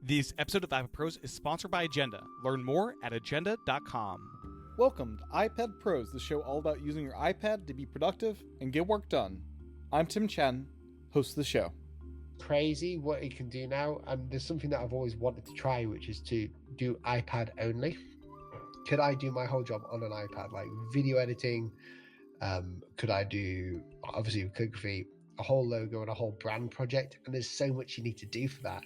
This episode of iPad Pros is sponsored by Agenda. Learn more at agenda.com. Welcome to iPad Pros, the show all about using your iPad to be productive and get work done. I'm Tim Chen, host of the show. Crazy what it can do now, and there's something that I've always wanted to try, which is to do iPad only. Could I do my whole job on an iPad, like video editing? Could I do, obviously, calligraphy, a whole logo and a whole brand project? And there's so much you need to do for that.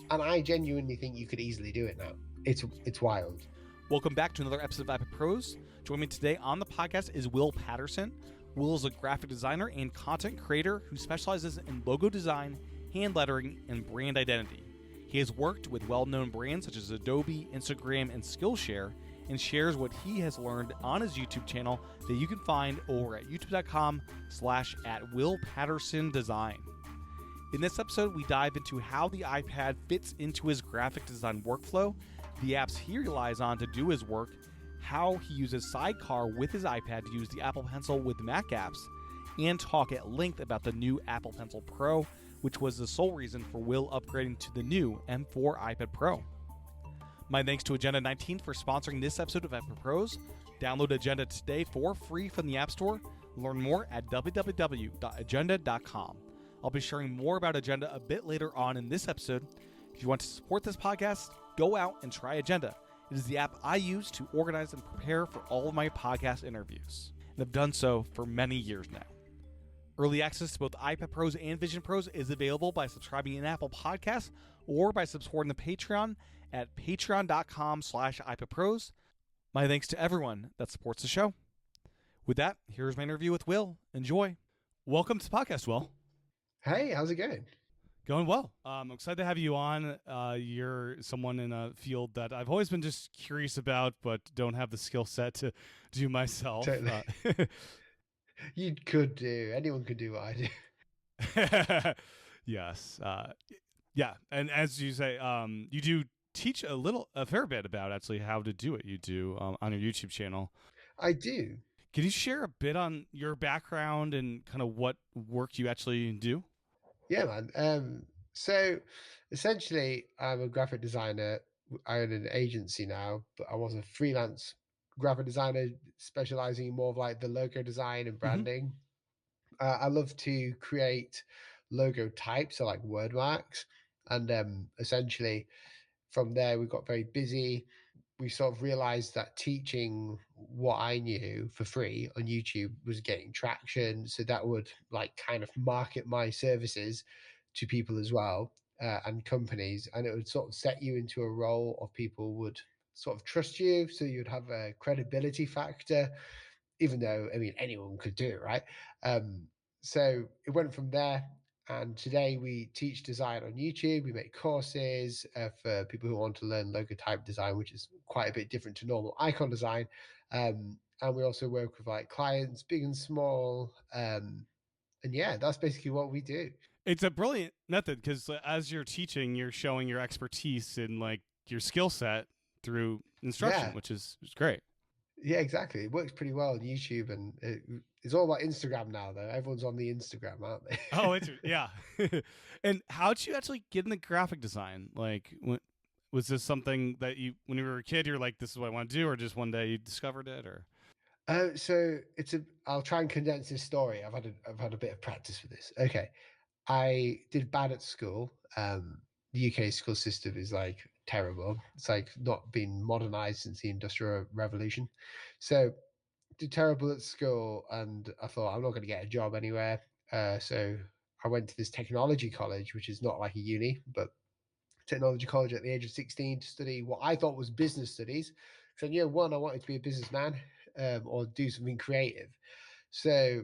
And I genuinely think you could easily do it now. It's wild. Welcome back to another episode of iPad Pros. Joining me today on the podcast is Will Paterson. Will is a graphic designer and content creator who specializes in logo design, hand lettering, and brand identity. He has worked with well-known brands such as Adobe, Instagram, and Skillshare, and shares what he has learned on his YouTube channel that you can find over at youtube.com/@WillPattersonDesign. In this episode, we dive into how the iPad fits into his graphic design workflow, the apps he relies on to do his work, how he uses Sidecar with his iPad to use the Apple Pencil with Mac apps, and talk at length about the new Apple Pencil Pro, which was the sole reason for Will upgrading to the new M4 iPad Pro. My thanks to Agenda 19 for sponsoring this episode of iPad Pros. Download Agenda today for free from the App Store. Learn more at www.agenda.com. I'll be sharing more about Agenda a bit later on in this episode. If you want to support this podcast, go out and try Agenda. It is the app I use to organize and prepare for all of my podcast interviews, and I've done so for many years now. Early access to both iPad Pros and Vision Pros is available by subscribing in Apple Podcasts or by supporting the Patreon at patreon.com/iPadPros. My thanks to everyone that supports the show. With that, here's my interview with Will. Enjoy. Welcome to the podcast, Will. Hey, how's it going? Going well. I'm excited to have you on. You're someone in a field that I've always been just curious about, but don't have the skill set to do myself. Totally. You could do. Anyone could do what I do. Yes. Yeah. And as you say, you do teach a fair bit about actually how to do it. You do on your YouTube channel. I do. Can you share a bit on your background and kind of what work you actually do? Yeah, man. So essentially, I'm a graphic designer. I own an agency now, but I was a freelance graphic designer specializing in more of like the logo design and branding. I love to create logo types, so like word marks. And essentially from there, we got very busy. We sort of realized that teaching what I knew for free on YouTube was getting traction. So that would like kind of market my services to people as well, and companies. And it would sort of set you into a role of people would sort of trust you. So you'd have a credibility factor, even though, I mean, anyone could do it, right? So it went from there. And today we teach design on YouTube. We make courses for people who want to learn logo type design, which is quite a bit different to normal icon design. And we also work with like clients, big and small. And yeah, that's basically what we do. It's a brilliant method because as you're teaching, you're showing your expertise in like your skill set through instruction, which is great. Yeah, exactly. It works pretty well on YouTube, and it's all about Instagram now, though. Everyone's on the Instagram, aren't they? Oh, yeah. And how did you actually get into graphic design? Like, was this something that you, when you were a kid, you're like, this is what I want to do, or just one day you discovered it, or? So I'll try and condense this story. I've had a bit of practice with this. Okay, I did bad at school. The UK school system is like terrible. It's like not been modernized since the Industrial Revolution. So did terrible at school, and I thought I'm not going to get a job anywhere. So I went to this technology college, which is not like a uni, but technology college at the age of 16 to study what I thought was business studies. So in year one, I wanted to be a businessman or do something creative. So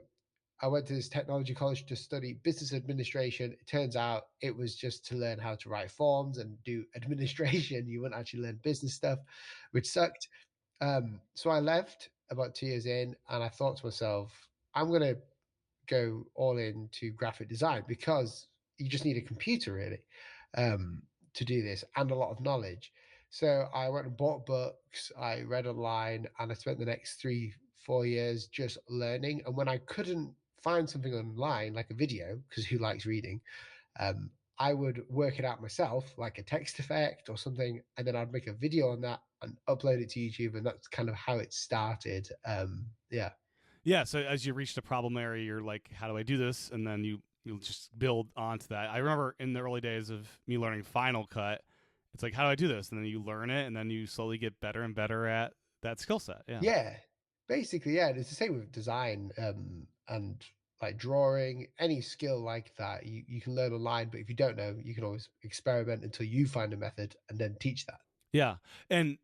I went to this technology college to study business administration. It turns out it was just to learn how to write forms and do administration. You wouldn't actually learn business stuff, which sucked. So I left about 2 years in, and I thought to myself, I'm going to go all into graphic design because you just need a computer really to do this and a lot of knowledge. So I went and bought books, I read online, and I spent the next 3-4 years just learning. And when I couldn't find something online, like a video, because who likes reading, I would work it out myself, like a text effect or something, and then I'd make a video on that and upload it to YouTube, and that's kind of how it started. Yeah. Yeah. So as you reach the problem area, you're like, how do I do this? And then you'll just build onto that. I remember in the early days of me learning Final Cut, it's like, how do I do this? And then you learn it, and then you slowly get better and better at that skill set. Yeah. Yeah, basically, yeah. It's the same with design, and like drawing, any skill like that. You can learn online, but if you don't know, you can always experiment until you find a method and then teach that. Yeah. And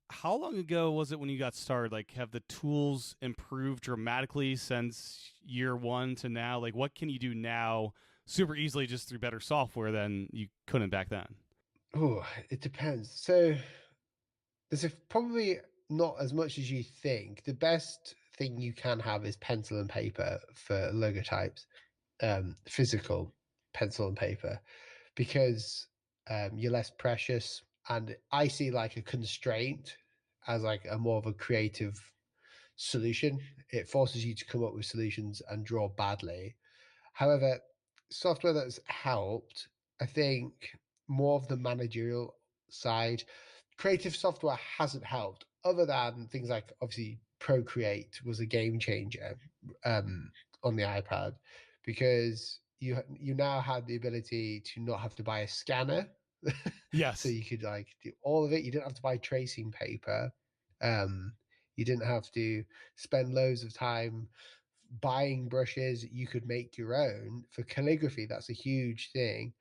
how long ago was it when you got started? Like, have the tools improved dramatically since year one to now? Like, what can you do now super easily just through better software than you couldn't back then? Oh, it depends. So probably not as much as you think. The best thing you can have is pencil and paper for logo types, physical pencil and paper, because you're less precious. And I see like a constraint as like a more of a creative solution. It forces you to come up with solutions and draw badly. However, software that's helped, I think, more of the managerial side. Creative software hasn't helped, other than things like obviously Procreate was a game changer on the iPad, because you now had the ability to not have to buy a scanner, so Yes. you could like do all of it. You didn't have to buy tracing paper. Um, you didn't have to spend loads of time buying brushes. You could make your own for calligraphy. That's a huge thing.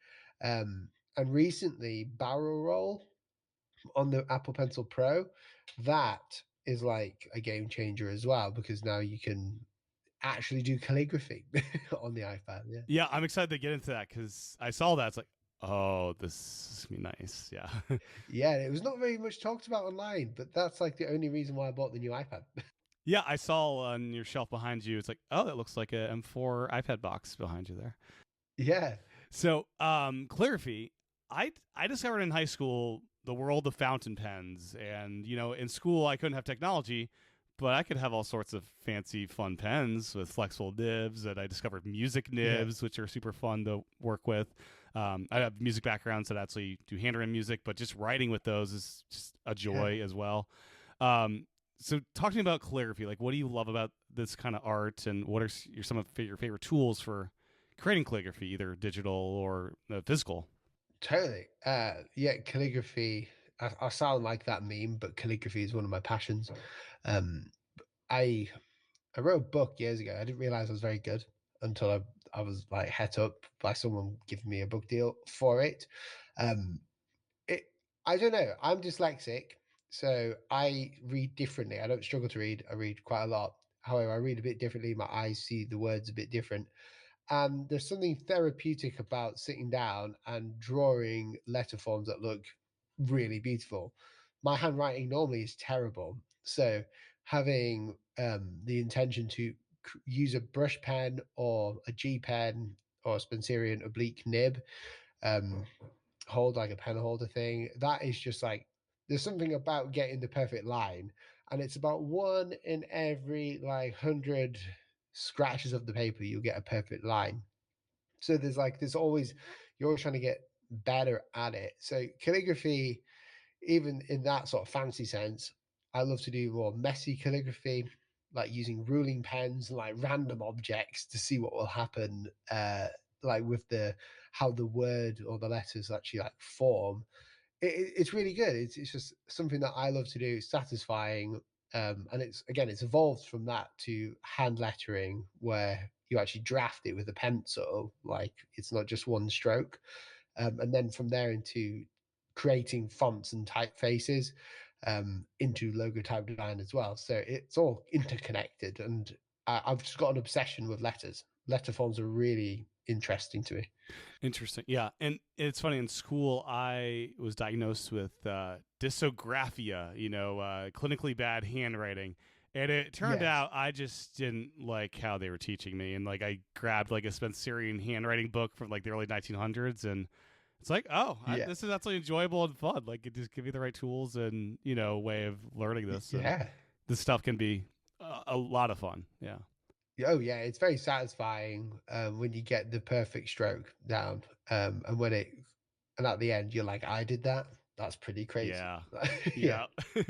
And recently, barrel roll on the Apple Pencil Pro, that is like a game changer as well, because now you can actually do calligraphy on the iPad. Yeah. Yeah, I'm excited to get into that because I saw that. It's like, oh, this is gonna be nice. Yeah. Yeah, it was not very much talked about online, but that's like the only reason why I bought the new iPad. Yeah, I saw on your shelf behind you. It's like, oh, that looks like a M4 iPad box behind you there. Yeah. So, calligraphy, I discovered in high school the world of fountain pens, and in school I couldn't have technology, but I could have all sorts of fancy, fun pens with flexible nibs. And I discovered music Yeah. nibs, which are super fun to work with. I have music backgrounds that actually do handwritten music, but just writing with those is just a joy as well. Um, so, talking about calligraphy, like, what do you love about this kind of art, and what are some of your favorite tools for creating calligraphy, either digital or physical? Totally. Yeah, calligraphy. I sound like that meme, but calligraphy is one of my passions. Um, I I wrote a book years ago. I didn't realize I was very good until I was like het up by someone giving me a book deal for it. Um, it I don't know. I'm dyslexic, so I read differently. I don't struggle to read. I read quite a lot. However, I read a bit differently. My eyes see the words a bit different. And there's something therapeutic about sitting down and drawing letter forms that look really beautiful. My handwriting normally is terrible, so having the intention to use a brush pen or a G pen or a Spencerian oblique nib, um, hold like a pen holder thing, that is just like, there's something about getting the perfect line, and it's about one in every like 100 scratches of the paper you'll get a perfect line. So there's always, you're always trying to get better at it. So calligraphy, even in that sort of fancy sense, I love to do more messy calligraphy, like using ruling pens and like random objects to see what will happen, like with the how the word or the letters actually like form. It's really good. It's just something that I love to do. It's satisfying, and it's evolved from that to hand lettering, where you actually draft it with a pencil, like it's not just one stroke, and then from there into creating fonts and typefaces, into logo type design as well. So it's all interconnected, and I've just got an obsession with letters. Letter forms are really interesting to me. Interesting. Yeah. And it's funny, in school, I was diagnosed with dysgraphia, clinically bad handwriting. And it turned Yes. out I just didn't like how they were teaching me. And like I grabbed like a Spencerian handwriting book from like the early 1900s. And it's like, oh, Yeah. this is actually enjoyable and fun. Like, it just give you the right tools and, way of learning this. And Yeah. this stuff can be a lot of fun. Yeah. Oh yeah, it's very satisfying when you get the perfect stroke down, and when it and at the end you're like, I did that. That's pretty crazy. Yeah. Yeah. Yeah.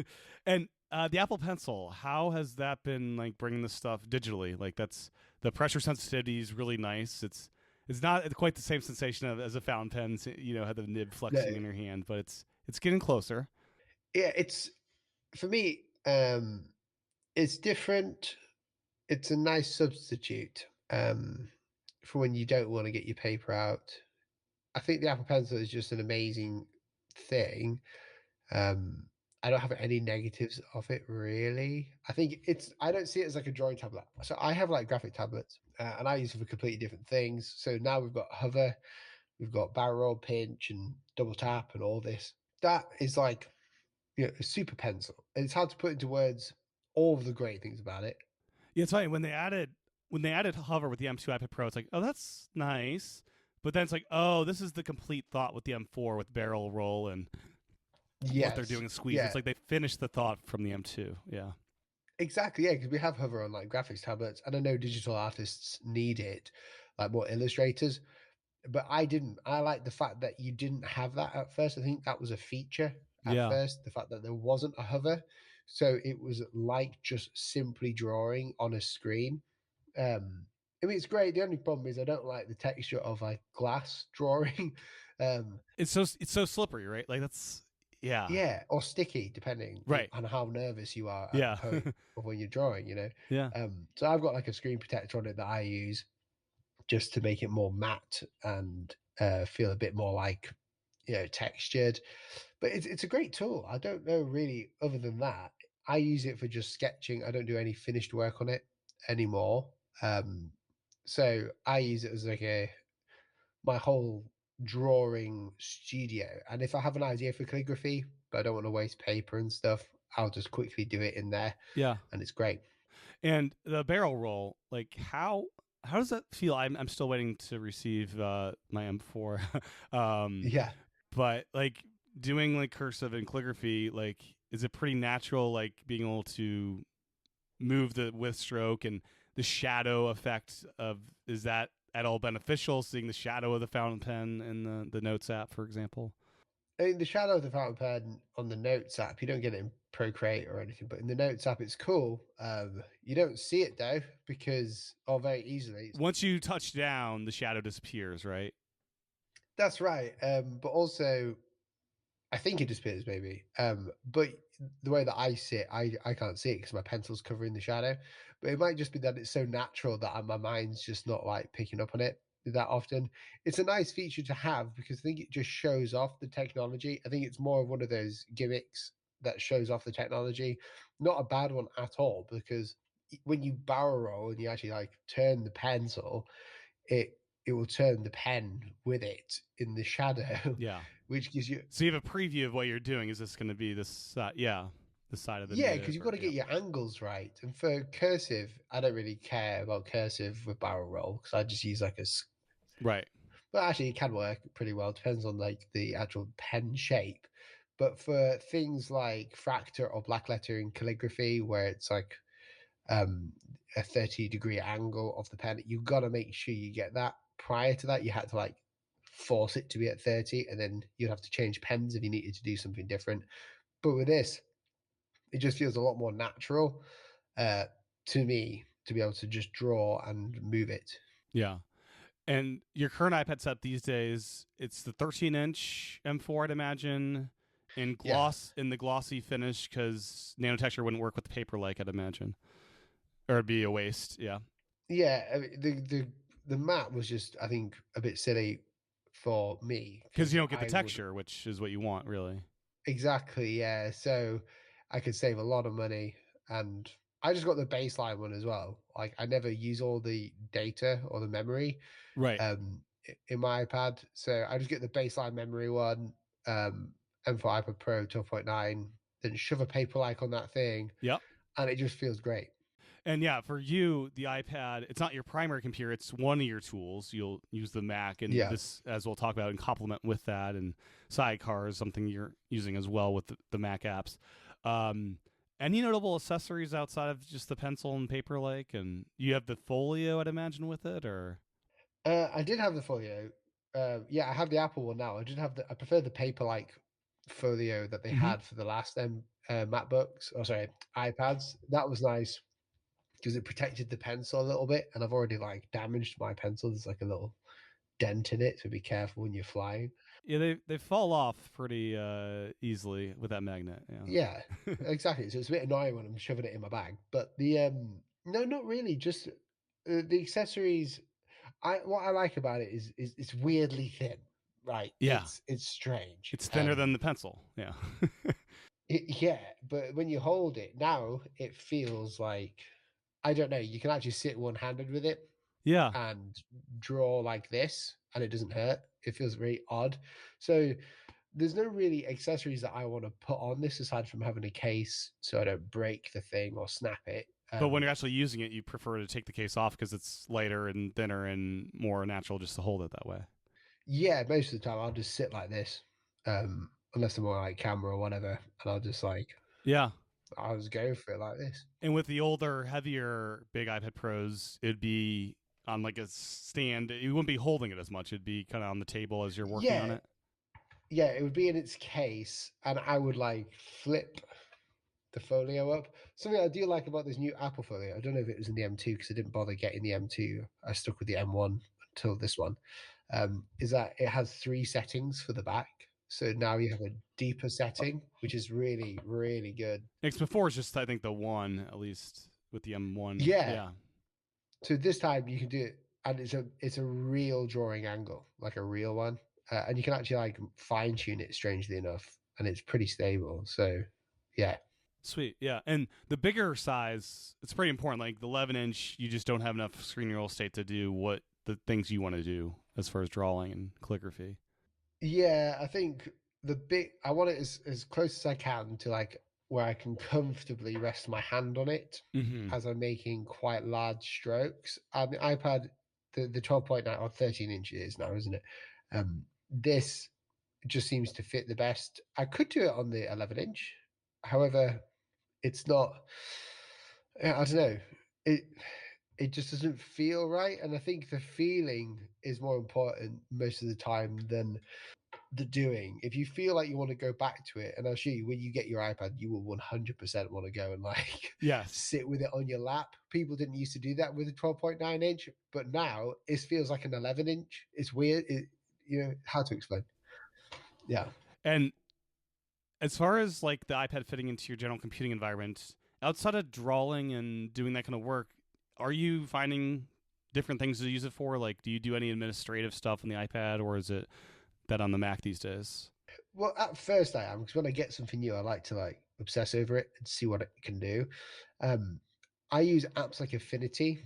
And the Apple Pencil, how has that been like bringing this stuff digitally? Like that's the pressure sensitivity is really nice. It's not quite the same sensation as a fountain pen, had the nib No, flexing in your hand, but it's getting closer. yeah, it's for me. It's different. It's a nice substitute for when you don't want to get your paper out. I think the Apple Pencil is just an amazing thing. Um, I don't have any negatives of it really. I think I don't see it as like a drawing tablet. So I have like graphic tablets, and I use it for completely different things. So now we've got hover, we've got barrel roll, pinch, and double tap, and all this. That is like a super pencil. And it's hard to put into words all of the great things about it. Yeah, it's funny when they added hover with the M2 iPad Pro. It's like, oh, that's nice, but then it's like, oh, this is the complete thought with the M4 with barrel roll and what they're Yes, doing squeeze. yeah, It's like they finished the thought from the M2. Yeah. exactly. Yeah, because we have hover on like graphics tablets, and I know digital artists need it, like more illustrators. But I didn't. I like the fact that you didn't have that at first. I think that was a feature at Yeah. first, the fact that there wasn't a hover. So it was like just simply drawing on a screen. I mean, it's great. The only problem is I don't like the texture of like glass drawing. um, It's so slippery, right? Like that's yeah. yeah, or sticky, depending Right. on how nervous you are at the Yeah. point of when you're drawing. Yeah. So I've got like a screen protector on it that I use just to make it more matte and feel a bit more like textured. But it's a great tool. I don't know really other than that. I use it for just sketching. I don't do any finished work on it anymore. Um, so I use it as like my whole drawing studio. And if I have an idea for calligraphy, but I don't want to waste paper and stuff, I'll just quickly do it in there, Yeah. and it's great. And the barrel roll, like how does that feel? I'm still waiting to receive my M4. um, Yeah. but like doing like cursive and calligraphy, like is it pretty natural? Like being able to move the with stroke and the shadow effect of is that at all beneficial? Seeing the shadow of the fountain pen in the Notes app, for example. I mean, the shadow of the fountain pen on the Notes app, you don't get it in Procreate or anything, but in the Notes app, it's cool. You don't see it though, because, or very easily. Once you touch down, the shadow disappears, right? That's right. But also, I think it disappears maybe. But the way that I see it, I can't see it because my pencil's covering the shadow. But it might just be that it's so natural that my mind's just not like picking up on it that often. It's a nice feature to have because I think it just shows off the technology. I think it's more of one of those gimmicks that shows off the technology. Not a bad one at all, because when you barrel roll and you actually like turn the pencil, it will turn the pen with it in the shadow, Yeah. which gives you. So you have a preview of what you're doing. Is this going to be this? Yeah, the side of the Yeah, nib. because you've got to get your angles right. And for cursive, I don't really care about cursive with barrel roll because I just use like Right. but actually it can work pretty well. Depends on like the actual pen shape. But for things like fractal or black lettering calligraphy, where it's like um, a 30-degree angle of the pen, you've got to make sure you get that. Prior to that, you had to like force it to be at 30, and then you'd have to change pens if you needed to do something different. But with this, it just feels a lot more natural uh, to me to be able to just draw and move it. Yeah. And your current iPad setup these days, it's the 13-inch M4, I'd imagine, Yeah, in the glossy finish because nanotexture wouldn't work with the paper like I'd imagine, or it'd be a waste. Yeah. yeah. I mean, the matte was just, I think, a bit silly for me Because you because don't get the I would texture, which is what you want, really. exactly, yeah. So I could save a lot of money, and I just got the baseline one as well. Like I never use all the data or the memory Right. in my iPad, so I just get the baseline memory one. Um, and for iPad Pro 12.9, then shove a paper like on that thing, Yep. and it just feels great. And yeah, for you, the iPad, it's not your primary computer, it's one of your tools. You'll use the Mac, and Yeah. this, as we'll talk about, in complement with that. And Sidecar is something you're using as well with the Mac apps. Um, Any notable accessories outside of just the pencil and paper, like, and you have the folio, I'd imagine, with it, or I did have the folio. Yeah, I have the Apple one now. I did have the. I prefer the paper-like folio that they Mhm. had for the last MacBooks. Oh, sorry, iPads. That was nice because it protected the pencil a little bit, and I've already like damaged my pencil. There's like a little dent in it, so be careful when you're flying. Yeah, they fall off pretty easily with that magnet. Yeah, Yeah. exactly. So it's a bit annoying when I'm shoving it in my bag. But no, not really. Just the accessories. What I like about it is it's weirdly thin. Right. Yeah. It's strange. It's thinner than the pencil. Yeah. Yeah, but when you hold it now, it feels like I don't know. You can actually sit one-handed with it Yeah. and draw like this, and it doesn't hurt. It feels very odd. So there's no really accessories that I want to put on this aside from having a case so I don't break the thing or snap it. But when you're actually using it, you prefer to take the case off because it's lighter and thinner and more natural just to hold it that way. Yeah, most of the time I'll just sit like this, unless I'm on like camera or whatever, and Yeah. I'll just go for it like this. And with the older, heavier big iPad Pros, it'd be on like a stand. You wouldn't be holding it as much. It'd be kind of on the table as you're working on Yeah, it. yeah, it would be in its case, and I would like flip the folio up. Something I do like about this new Apple folio, I don't know if it was in the M2 because I didn't bother getting the M2. I stuck with the M1 until this one. Is that it has 3 settings for the back. So now you have a deeper setting, which is really, really good. Next before is just I think the one at least with the M1. Yeah. Yeah. So this time you can do it, and it's a real drawing angle, like a real one, and you can actually like fine tune it. Strangely enough, and it's pretty stable. So, yeah. Sweet. Yeah. And the bigger size, it's pretty important. Like the 11-inch, you just don't have enough screen real estate to do what the things you want to do as far as drawing and calligraphy. Yeah, I think I want it as close as I can to like where I can comfortably rest my hand on it Mm-hmm. as I'm making quite large strokes. And the iPad, the 12.9 or 13 inches now, isn't it? This just seems to fit the best. I could do it on the 11 inch. However, it's not, I don't know. It it just doesn't feel right. And I think the feeling is more important most of the time than the doing. If you feel like you want to go back to it, and I'll show you when you get your iPad, you will 100% want to go and like Yes. sit with it on your lap. People didn't used to do that with a 12.9 inch, but now it feels like an 11 inch. It's weird. How to explain? Yeah. And as far as like the iPad fitting into your general computing environment, outside of drawing and doing that kind of work, are you finding different things to use it for? Like, do you do any administrative stuff on the iPad, or is it that on the Mac these days? Well, at first I am, because when I get something new, I like to like obsess over it and see what it can do. Um, I use apps like Affinity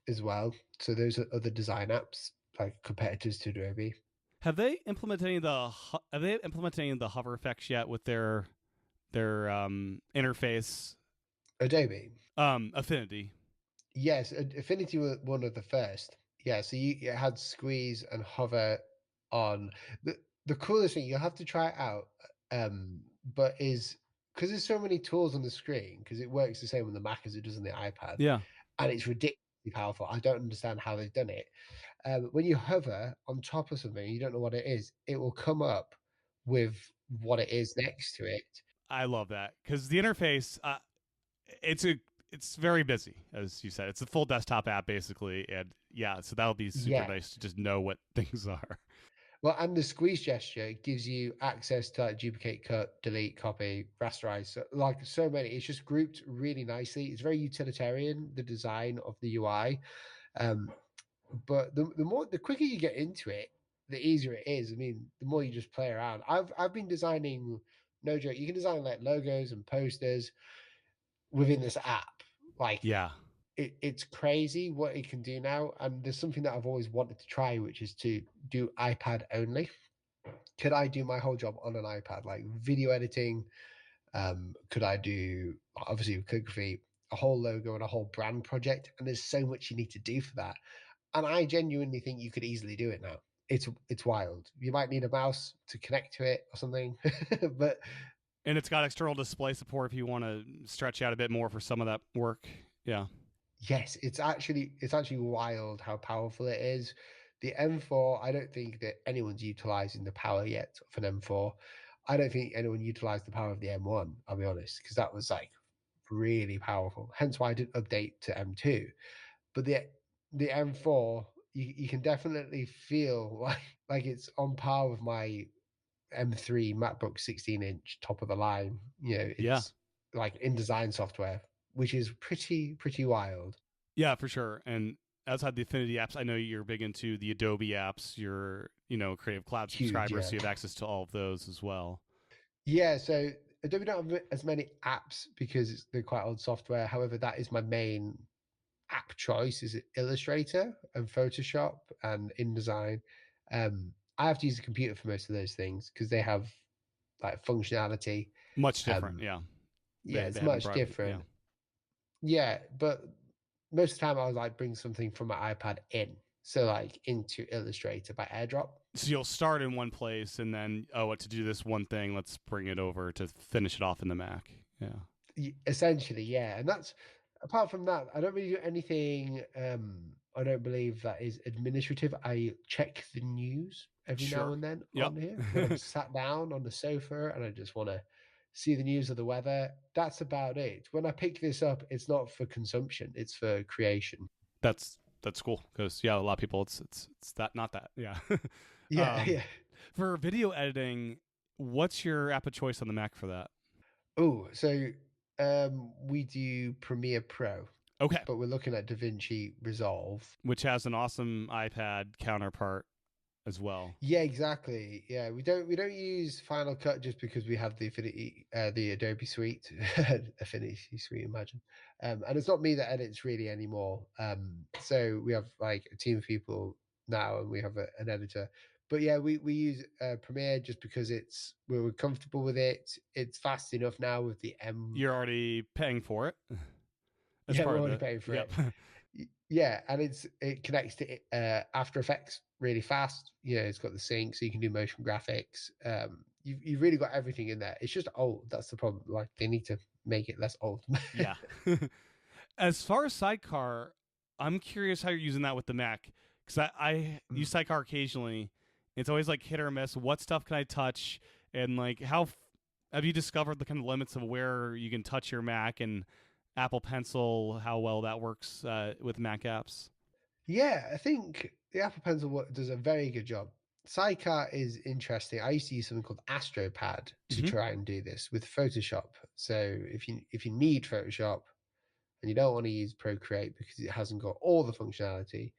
as well. So those are other design apps like competitors to Adobe. Have they implemented any of the hover effects yet with their interface? Adobe. Affinity. Yes, Affinity were one of the first. Yeah, so it had squeeze and hover on. The coolest thing, you'll have to try it out, but is because there's so many tools on the screen, because it works the same on the Mac as it does on the iPad, Yeah. and it's ridiculously powerful. I don't understand how they've done it. When you hover on top of something, you don't know what it is, it will come up with what it is next to it. I love that because the interface, it's very busy, as you said. It's a full desktop app basically, and yeah, so that'll be super Yeah. nice to just know what things are. Well, and the squeeze gesture gives you access to like duplicate, cut, delete, copy, rasterize, like so many. It's just grouped really nicely. It's very utilitarian, the design of the UI. But the quicker you get into it, the easier it is. I mean, the more you just play around. I've been designing, no joke. You can design like logos and posters within this app. Like, Yeah. it's crazy what it can do now. And there's something that I've always wanted to try, which is to do iPad only. Could I do my whole job on an iPad, like video editing? Could I do, obviously with calligraphy, a whole logo and a whole brand project? And there's so much you need to do for that. And I genuinely think you could easily do it now. It's wild. You might need a mouse to connect to it or something, but And it's got external display support if you want to stretch out a bit more for some of that work. Yeah. Yes, it's actually wild how powerful it is. The M4, I don't think that anyone's utilizing the power yet of an M4. I don't think anyone utilized the power of the M1, I'll be honest, because that was like really powerful. Hence why I didn't update to M2. But the M4, you can definitely feel like it's on par with my M3 MacBook 16-inch top of the line. Yeah. It's like InDesign software, which is pretty wild. Yeah, for sure. And outside the Affinity apps, I know you're big into the Adobe apps. You're, Creative Cloud Huge, subscriber, yeah. so you have access to all of those as well. Yeah, so Adobe don't have as many apps because they're quite old software. However, that is my main app choice is Illustrator and Photoshop and InDesign. I have to use the computer for most of those things because they have like functionality. Much different, Um, yeah. yeah, They it's haven't much brought everything. Yeah. different. Yeah, but most of the time I would like bring something from my iPad in. So like into Illustrator by AirDrop. So you'll start in one place and then, what to do this one thing, let's bring it over to finish it off in the Mac. Yeah. Essentially, yeah. And that's apart from that, I don't really do anything. I don't believe that is administrative. I check the news every now Sure. and then Yep. on here when I'm sat down on the sofa and I just want to see the news of the weather. That's about it. When I pick this up, it's not for consumption, it's for creation. That's cool because a lot of people it's that, not that. Yeah. Yeah, yeah. For video editing, what's your app of choice on the Mac for that? Oh, so we do Premiere Pro, Okay. but we're looking at DaVinci Resolve. Which has an awesome iPad counterpart as well. Yeah, exactly. Yeah, we don't use Final Cut just because we have the Affinity, the Adobe Suite, Affinity Suite, imagine. And it's not me that edits really anymore. So we have like a team of people now, and we have an editor. But yeah, we use Premiere just because we're comfortable with it. It's fast enough now with the M. You're already paying for it. As Yeah, part we're of already the paying for yep. it. Yeah, and it connects to After Effects really fast. It's got the sync, so you can do motion graphics. You've really got everything in there. It's just old. That's the problem. Like they need to make it less old. Yeah. As far as Sidecar, I'm curious how you're using that with the Mac because I use Sidecar occasionally. It's always like hit or miss. What stuff can I touch? And like have you discovered the kind of limits of where you can touch your Mac and Apple Pencil, how well that works with Mac apps? Yeah, I think the Apple Pencil does a very good job. Sidecar is interesting. I used to use something called AstroPad to try and do this with Photoshop. So if you need Photoshop and you don't want to use Procreate because it hasn't got all the functionality,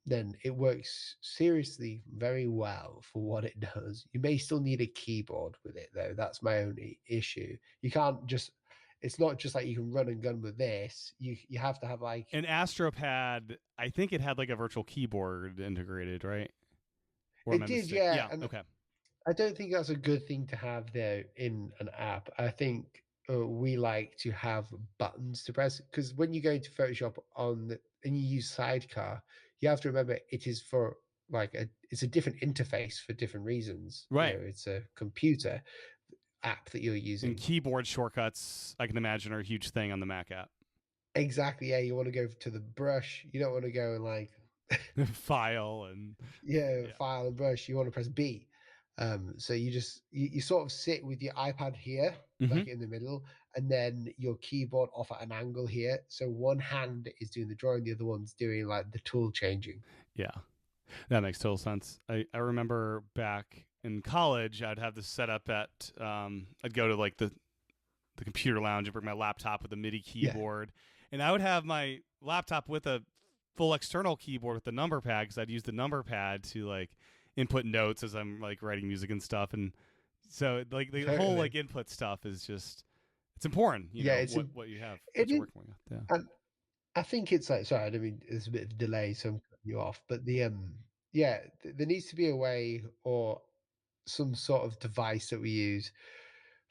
then it works seriously very well for what it does. You may still need a keyboard with it though. That's my only issue. You can't just. It's not just like you can run and gun with this. You have to have like An AstroPad. I think it had like a virtual keyboard integrated, right? Or am it I did, mistaken? yeah. Yeah. And Okay. I don't think that's a good thing to have there in an app. I think we like to have buttons to press because when you go into Photoshop and you use Sidecar, you have to remember it is for it's a different interface for different reasons. Right. It's a computer app that you're And using. keyboard shortcuts, I can imagine, are a huge thing on the Mac app. Exactly. Yeah, you want to go to the brush. You don't want to go and like file and file and brush. You want to press B. So you sort of sit with your iPad here, like in the middle, and then your keyboard off at an angle here. So one hand is doing the drawing, the other one's doing like the tool changing. Yeah, that makes total sense. I remember back in college, I'd have this set up at I'd go to like the computer lounge and bring my laptop with a MIDI keyboard, and I would have my laptop with a full external keyboard with the number pad because I'd use the number pad to like input notes as I'm like writing music and stuff, and so like the whole like input stuff is just it's important. It's what you have. What you're working with. Yeah. And I think it's like sorry, I mean there's a bit of delay, so I'm cutting you off. But there needs to be a way or some sort of device that we use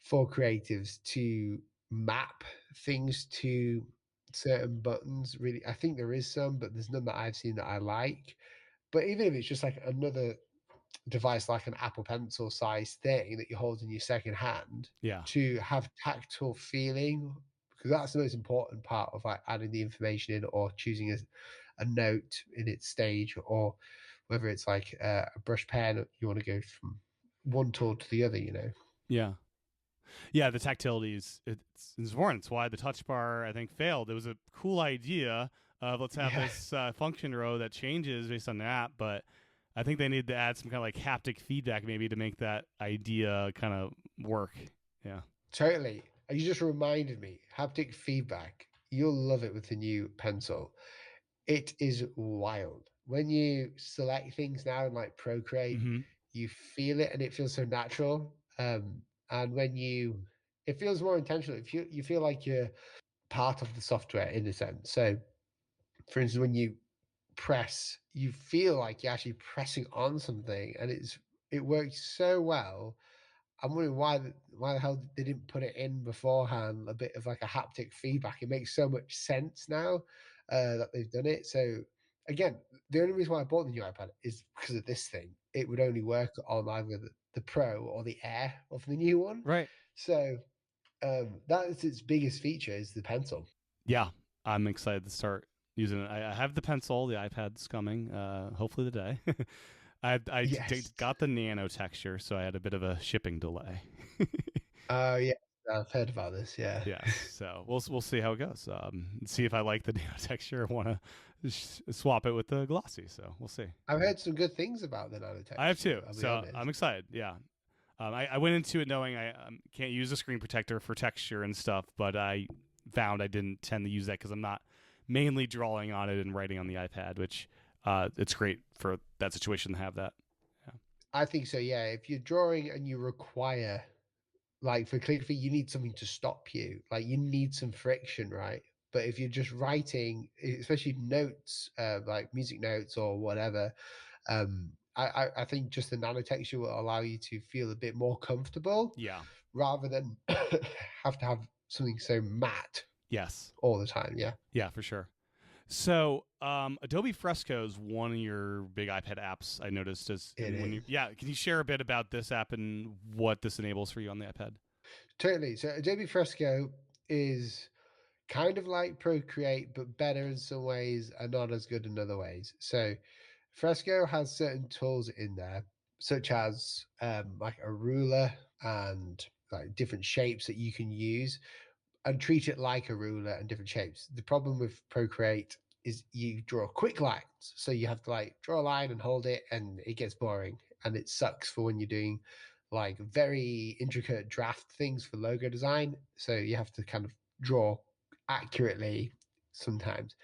for creatives to map things to certain buttons. Really, I think there is some, but there's none that I've seen that I like. But even if it's just like another device like an Apple Pencil size thing that you hold in your second hand Yeah. to have tactile feeling, because that's the most important part of like adding the information in or choosing a note in its stage, or whether it's like a brush pen, you want to go from one tool to the other, Yeah. Yeah, the tactility it's important. It's why the touch bar, I think, failed. It was a cool idea of let's have Yeah. this function row that changes based on the app, but I think they need to add some kind of like haptic feedback maybe to make that idea kind of work. Yeah. Totally. You just reminded me, haptic feedback. You'll love it with the new pencil. It is wild. When you select things now in like Procreate, Mm-hmm. you feel it and it feels so natural. And it feels more intentional. You feel like you're part of the software in a sense. So, for instance, when you press, you feel like you're actually pressing on something, and it works so well. I'm wondering why the hell they didn't put it in beforehand, a bit of like a haptic feedback. It makes so much sense now that they've done it. So again, the only reason why I bought the new iPad is because of this thing. It would only work on either the Pro or the Air of the new one. Right. So that is its biggest feature, is the pencil. Yeah, I'm excited to start using it. I have the pencil. The iPad's coming. Hopefully today. Yes. Got the nano texture, so I had a bit of a shipping delay. Oh yeah, I've heard about this. Yeah. Yes, so we'll see how it goes. See if I like the nano texture or want to swap it with the glossy. So we'll see. I've heard some good things about the nanotexture. I have too. I'll be So honest. I'm excited. Yeah. I went into it knowing I can't use a screen protector for texture and stuff, but I found I didn't tend to use that because I'm not mainly drawing on it and writing on the iPad, which it's great for that situation to have that. Yeah. I think so. Yeah, if you're drawing and you require, like for calligraphy, you need something to stop you. Like you need some friction, right? But if you're just writing, especially notes, like music notes or whatever, I think just the nanotexture will allow you to feel a bit more comfortable Yeah. rather than have to have something so matte Yes. all the time. Yeah. Yeah, for sure. So, Adobe Fresco is one of your big iPad apps. I noticed yeah. Can you share a bit about this app and what this enables for you on the iPad? Totally. So Adobe Fresco is kind of like Procreate, but better in some ways and not as good in other ways. So Fresco has certain tools in there, such as like a ruler and like different shapes that you can use and treat it like a ruler and different shapes. The problem with Procreate is you draw quick lines. So you have to like draw a line and hold it, and it gets boring and it sucks for when you're doing like very intricate draft things for logo design. So you have to kind of draw accurately sometimes.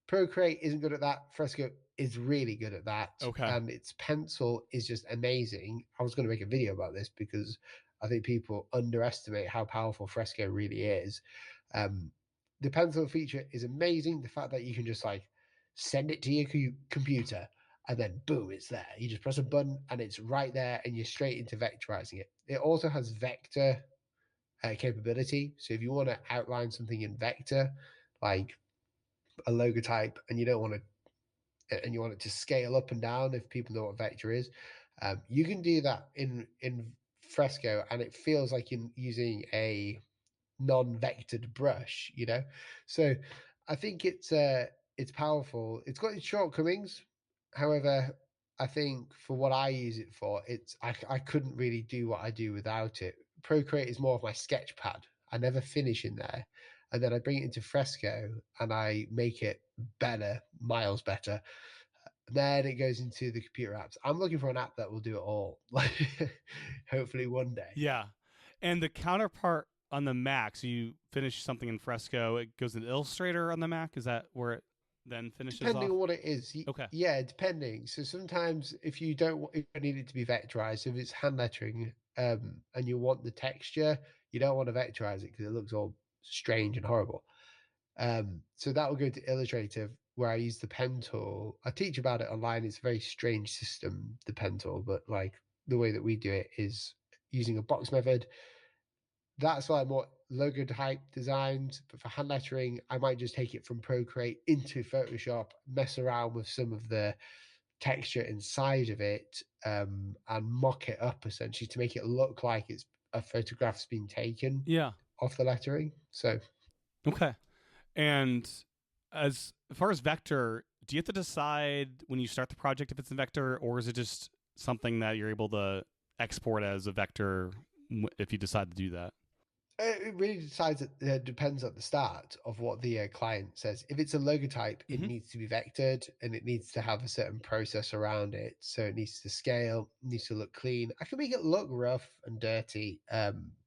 Procreate isn't good at that. Fresco is really good at that. Okay. And its pencil is just amazing. I was going to make a video about this because I think people underestimate how powerful Fresco really is. The pencil feature is amazing. The fact that you can just like send it to your computer and then boom, it's there. You just press a button and it's right there, and you're straight into vectorizing it. It also has vector capability. So if you want to outline something in vector, like a logo type, and you don't want to, and you want it to scale up and down, if people know what vector is, you can do that in Fresco, and it feels like you're using a non-vectored brush, So I think it's powerful. It's got its shortcomings. However, I think for what I use it for, I couldn't really do what I do without it. Procreate is more of my sketch pad. I never finish in there. And then I bring it into Fresco and I make it better, miles better. Then it goes into the computer apps. I'm looking for an app that will do it all. Hopefully one day. Yeah. And the counterpart on the Mac, so you finish something in Fresco, it goes in Illustrator on the Mac. Is that where it then finishes Depending off? on what it is. Okay. Yeah, depending. So sometimes if you need it to be vectorized, if it's hand lettering, and you want the texture, you don't want to vectorize it because it looks all strange and horrible. So that will go to Illustrator, where I use the pen tool. I teach about it online. It's a very strange system, the pen tool, but like the way that we do it is using a box method. That's like more logo type designs, but for hand lettering, I might just take it from Procreate into Photoshop, mess around with some of the texture inside of it and mock it up essentially to make it look like it's a photograph's been taken Yeah. off the lettering. So Okay. And as far as vector, do you have to decide when you start the project if it's in vector, or is it just something that you're able to export as a vector if you decide to do that? it really depends at the start of what the client says. If it's a logotype, it needs to be vectored and it needs to have a certain process around it. So it needs to scale, needs to look clean. I can make it look rough and dirty,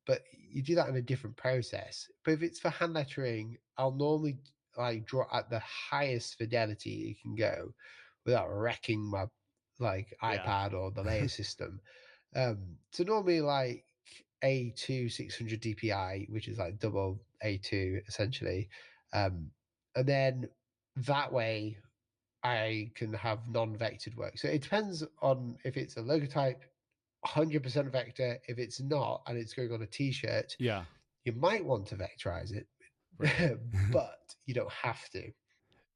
but you do that in a different process. But if it's for hand lettering, I'll normally like draw at the highest fidelity you can go without wrecking my like Yeah. iPad or the layer system. So normally like A2 600 DPI, which is like double A2 essentially. And then that way I can have non-vectored work. So it depends on if it's a logotype, 100% vector. If it's not, and it's going on a t-shirt, Yeah. you might want to vectorize it, Right. but you don't have to.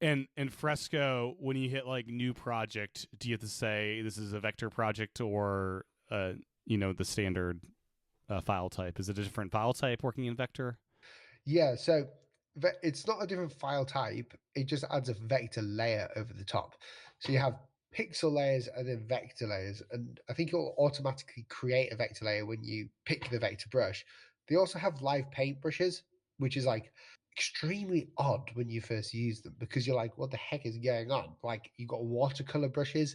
And Fresco, when you hit like new project, do you have to say this is a vector project or the standard file type? Is it a different file type working in vector? Yeah, so it's not a different file type. It just adds a vector layer over the top. So you have pixel layers and then vector layers. And I think it will automatically create a vector layer when you pick the vector brush. They also have live paint brushes, which is like extremely odd when you first use them because you're like, what the heck is going on? Like you've got watercolor brushes.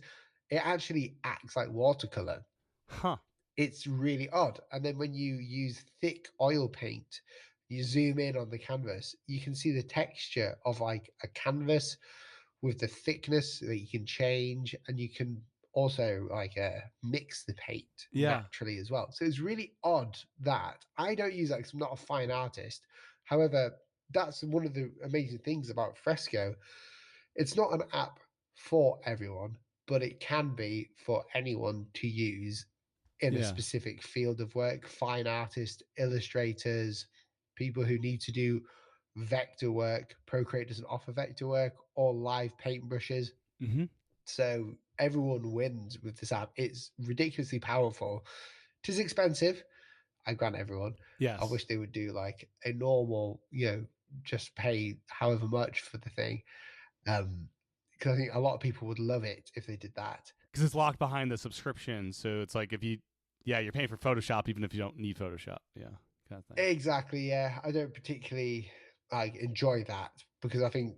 It actually acts like watercolor. Huh. It's really odd. And then when you use thick oil paint, you zoom in on the canvas, you can see the texture of like a canvas with the thickness that you can change, and you can also like mix the paint Yeah. naturally as well. So it's really odd that I don't use that because I'm not a fine artist. However, that's one of the amazing things about Fresco. It's not an app for everyone, but it can be for anyone to use in a Yeah. specific field of work, fine artists, illustrators, people who need to do vector work. Procreate doesn't offer vector work or live paintbrushes. Mm-hmm. So everyone wins with this app. It's ridiculously powerful. It is expensive. I grant everyone. I Yes. wish they would do like a normal, just pay however much for the thing. Because I think a lot of people would love it if they did that. Because it's locked behind the subscription, so it's like if you're paying for Photoshop even if you don't need Photoshop. Yeah, kind of thing. Exactly, yeah. I don't particularly like enjoy that because I think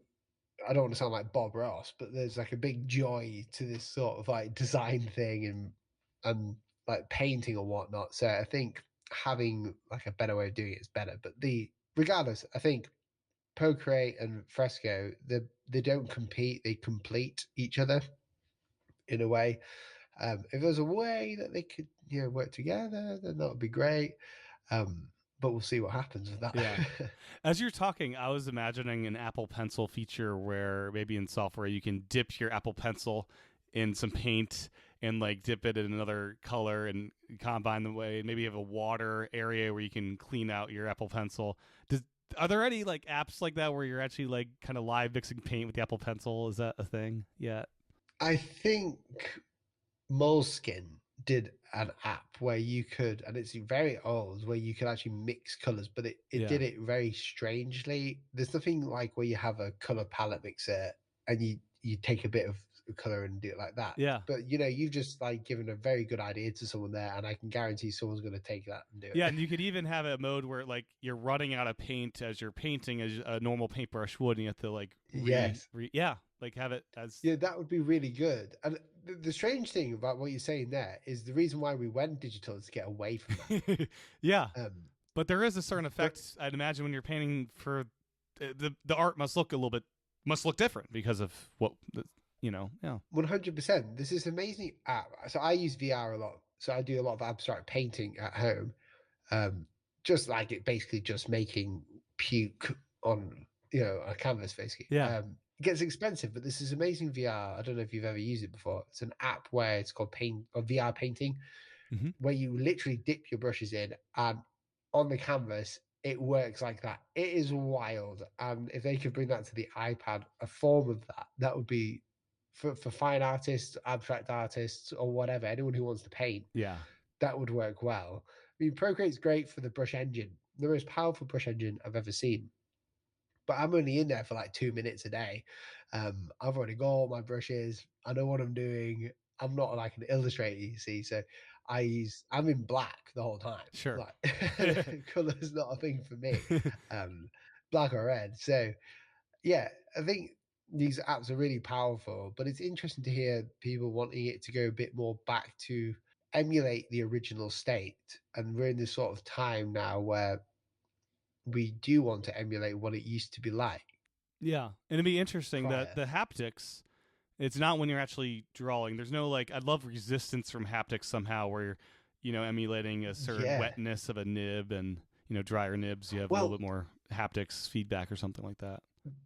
I don't want to sound like Bob Ross, but there's like a big joy to this sort of like design thing and like painting and whatnot. So I think having like a better way of doing it is better. But regardless, I think Procreate and Fresco, they don't compete, they complete each other in a way. If there was a way that they could, work together, then that would be great. But we'll see what happens with that. Yeah. As you're talking, I was imagining an Apple Pencil feature where maybe in software you can dip your Apple Pencil in some paint and like dip it in another color and combine the way. Maybe you have a water area where you can clean out your Apple Pencil. Are there any like apps like that where you're actually like kind of live mixing paint with the Apple Pencil? Is that a thing yet? I think Moleskin did an app where you could, and it's very old, where you could actually mix colors, but it Yeah. did it very strangely. There's nothing like where you have a color palette mixer and you take a bit of color and do it like that. Yeah. But you've just like given a very good idea to someone there, and I can guarantee someone's going to take that and do it. Yeah, and you could even have a mode where like you're running out of paint as you're painting as a normal paintbrush would, and you have to like Yes. like have it as Yeah, that would be really good. And the strange thing about what you're saying there is the reason why we went digital is to get away from that. yeah. Um, But there is a certain effect, I'd imagine, when you're painting for the art must look different because of what yeah. 100%. This is an amazing app. So I use VR a lot. So I do a lot of abstract painting at home. Just like it basically just making puke on, a canvas basically. Yeah. It gets expensive, but this is amazing VR. I don't know if you've ever used it before. It's an app where it's called Paint or VR Painting, where you literally dip your brushes in and on the canvas, it works like that. It is wild. And if they could bring that to the iPad, a form of that would be for fine artists, abstract artists, or whatever, anyone who wants to paint, Yeah. that would work well. I mean, Procreate's great for the brush engine, the most powerful brush engine I've ever seen. But I'm only in there for like 2 minutes a day. I've already got all my brushes. I know what I'm doing. I'm not like an illustrator, you see. So I'm in black the whole time. Sure. Like color's not a thing for me. Black or red. So yeah, I think these apps are really powerful, but it's interesting to hear people wanting it to go a bit more back to emulate the original state. And we're in this sort of time now where we do want to emulate what it used to be like. Yeah. And it'd be interesting that Prior. the haptics, it's not when you're actually drawing. There's no like, I'd love resistance from haptics somehow where you're, emulating a certain Yeah. wetness of a nib and, drier nibs. You have a Well, little bit more haptics feedback or something like that.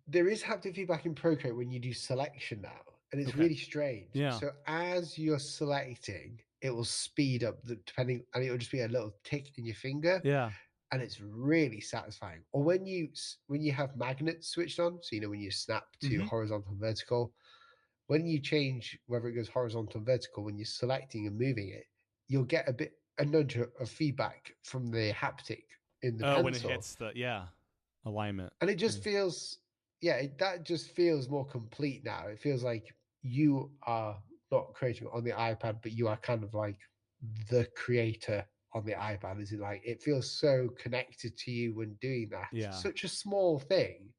there is haptic feedback in Procreate when you do selection now, and it's Okay. really strange. Yeah. So as you're selecting, it will speed up and it'll just be a little tick in your finger. Yeah. And it's really satisfying. Or when you have magnets switched on, so when you snap to horizontal and vertical, when you change whether it goes horizontal and vertical, when you're selecting and moving it, you'll get a nudge of feedback from the haptic in the pencil. When it hits the alignment. And it just feels that just feels more complete now. It feels like you are not creating on the iPad, but you are kind of like the creator on the iPad. Is it like it feels so connected to you when doing that? Yeah. Such a small thing,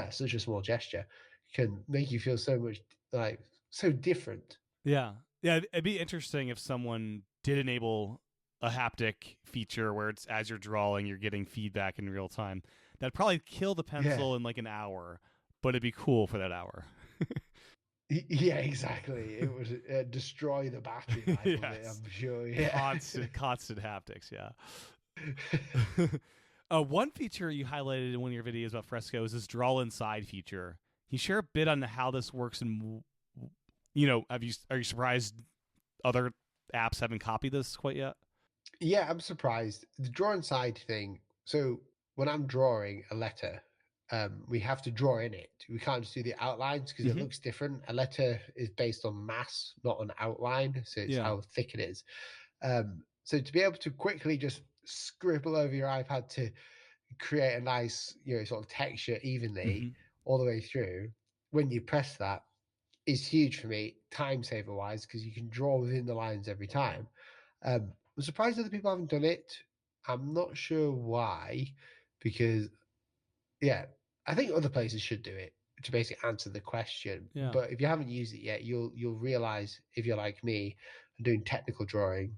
such a small gesture can make you feel so much like so different. Yeah. Yeah. It'd be interesting if someone did enable a haptic feature where it's as you're drawing, you're getting feedback in real time. That'd probably kill the pencil in like an hour, but it'd be cool for that hour. Yeah, exactly. It would destroy the battery life of it, I'm sure. Yeah. Constant haptics, yeah. One feature you highlighted in one of your videos about Fresco is this draw inside feature. Can you share a bit on how this works and are you surprised other apps haven't copied this quite yet? Yeah, I'm surprised. The draw inside thing. So when I'm drawing a letter, we have to draw in it. We can't just do the outlines because it looks different. A letter is based on mass, not an outline. So it's how thick it is. So to be able to quickly just scribble over your iPad to create a nice, sort of texture evenly all the way through, when you press that, is huge for me, time saver wise, because you can draw within the lines every time. I'm surprised other people haven't done it. I'm not sure why, because I think other places should do it to basically answer the question. Yeah. But if you haven't used it yet, you'll realize, if you're like me and doing technical drawing,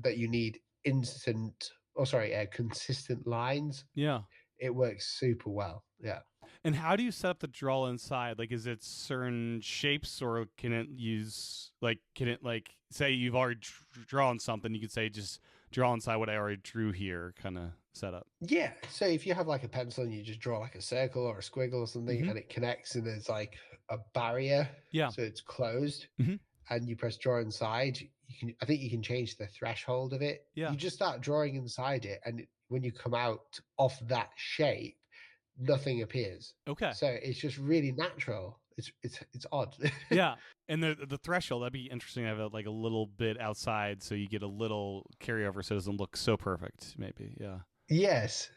that you need consistent lines. Yeah. It works super well. Yeah. And how do you set up the draw inside? Like, is it certain shapes, or can it say you've already drawn something, you could say just draw inside what I already drew here kind of setup? Yeah. So if you have like a pencil and you just draw like a circle or a squiggle or something and it connects and there's like a barrier. Yeah. So it's closed and you press draw inside, I think you can change the threshold of it. Yeah. You just start drawing inside it, and when you come out off that shape, nothing appears. Okay. So it's just really natural. It's odd. Yeah. And the threshold, that'd be interesting to have it like a little bit outside so you get a little carryover so it doesn't look so perfect, maybe. Yeah. Yes.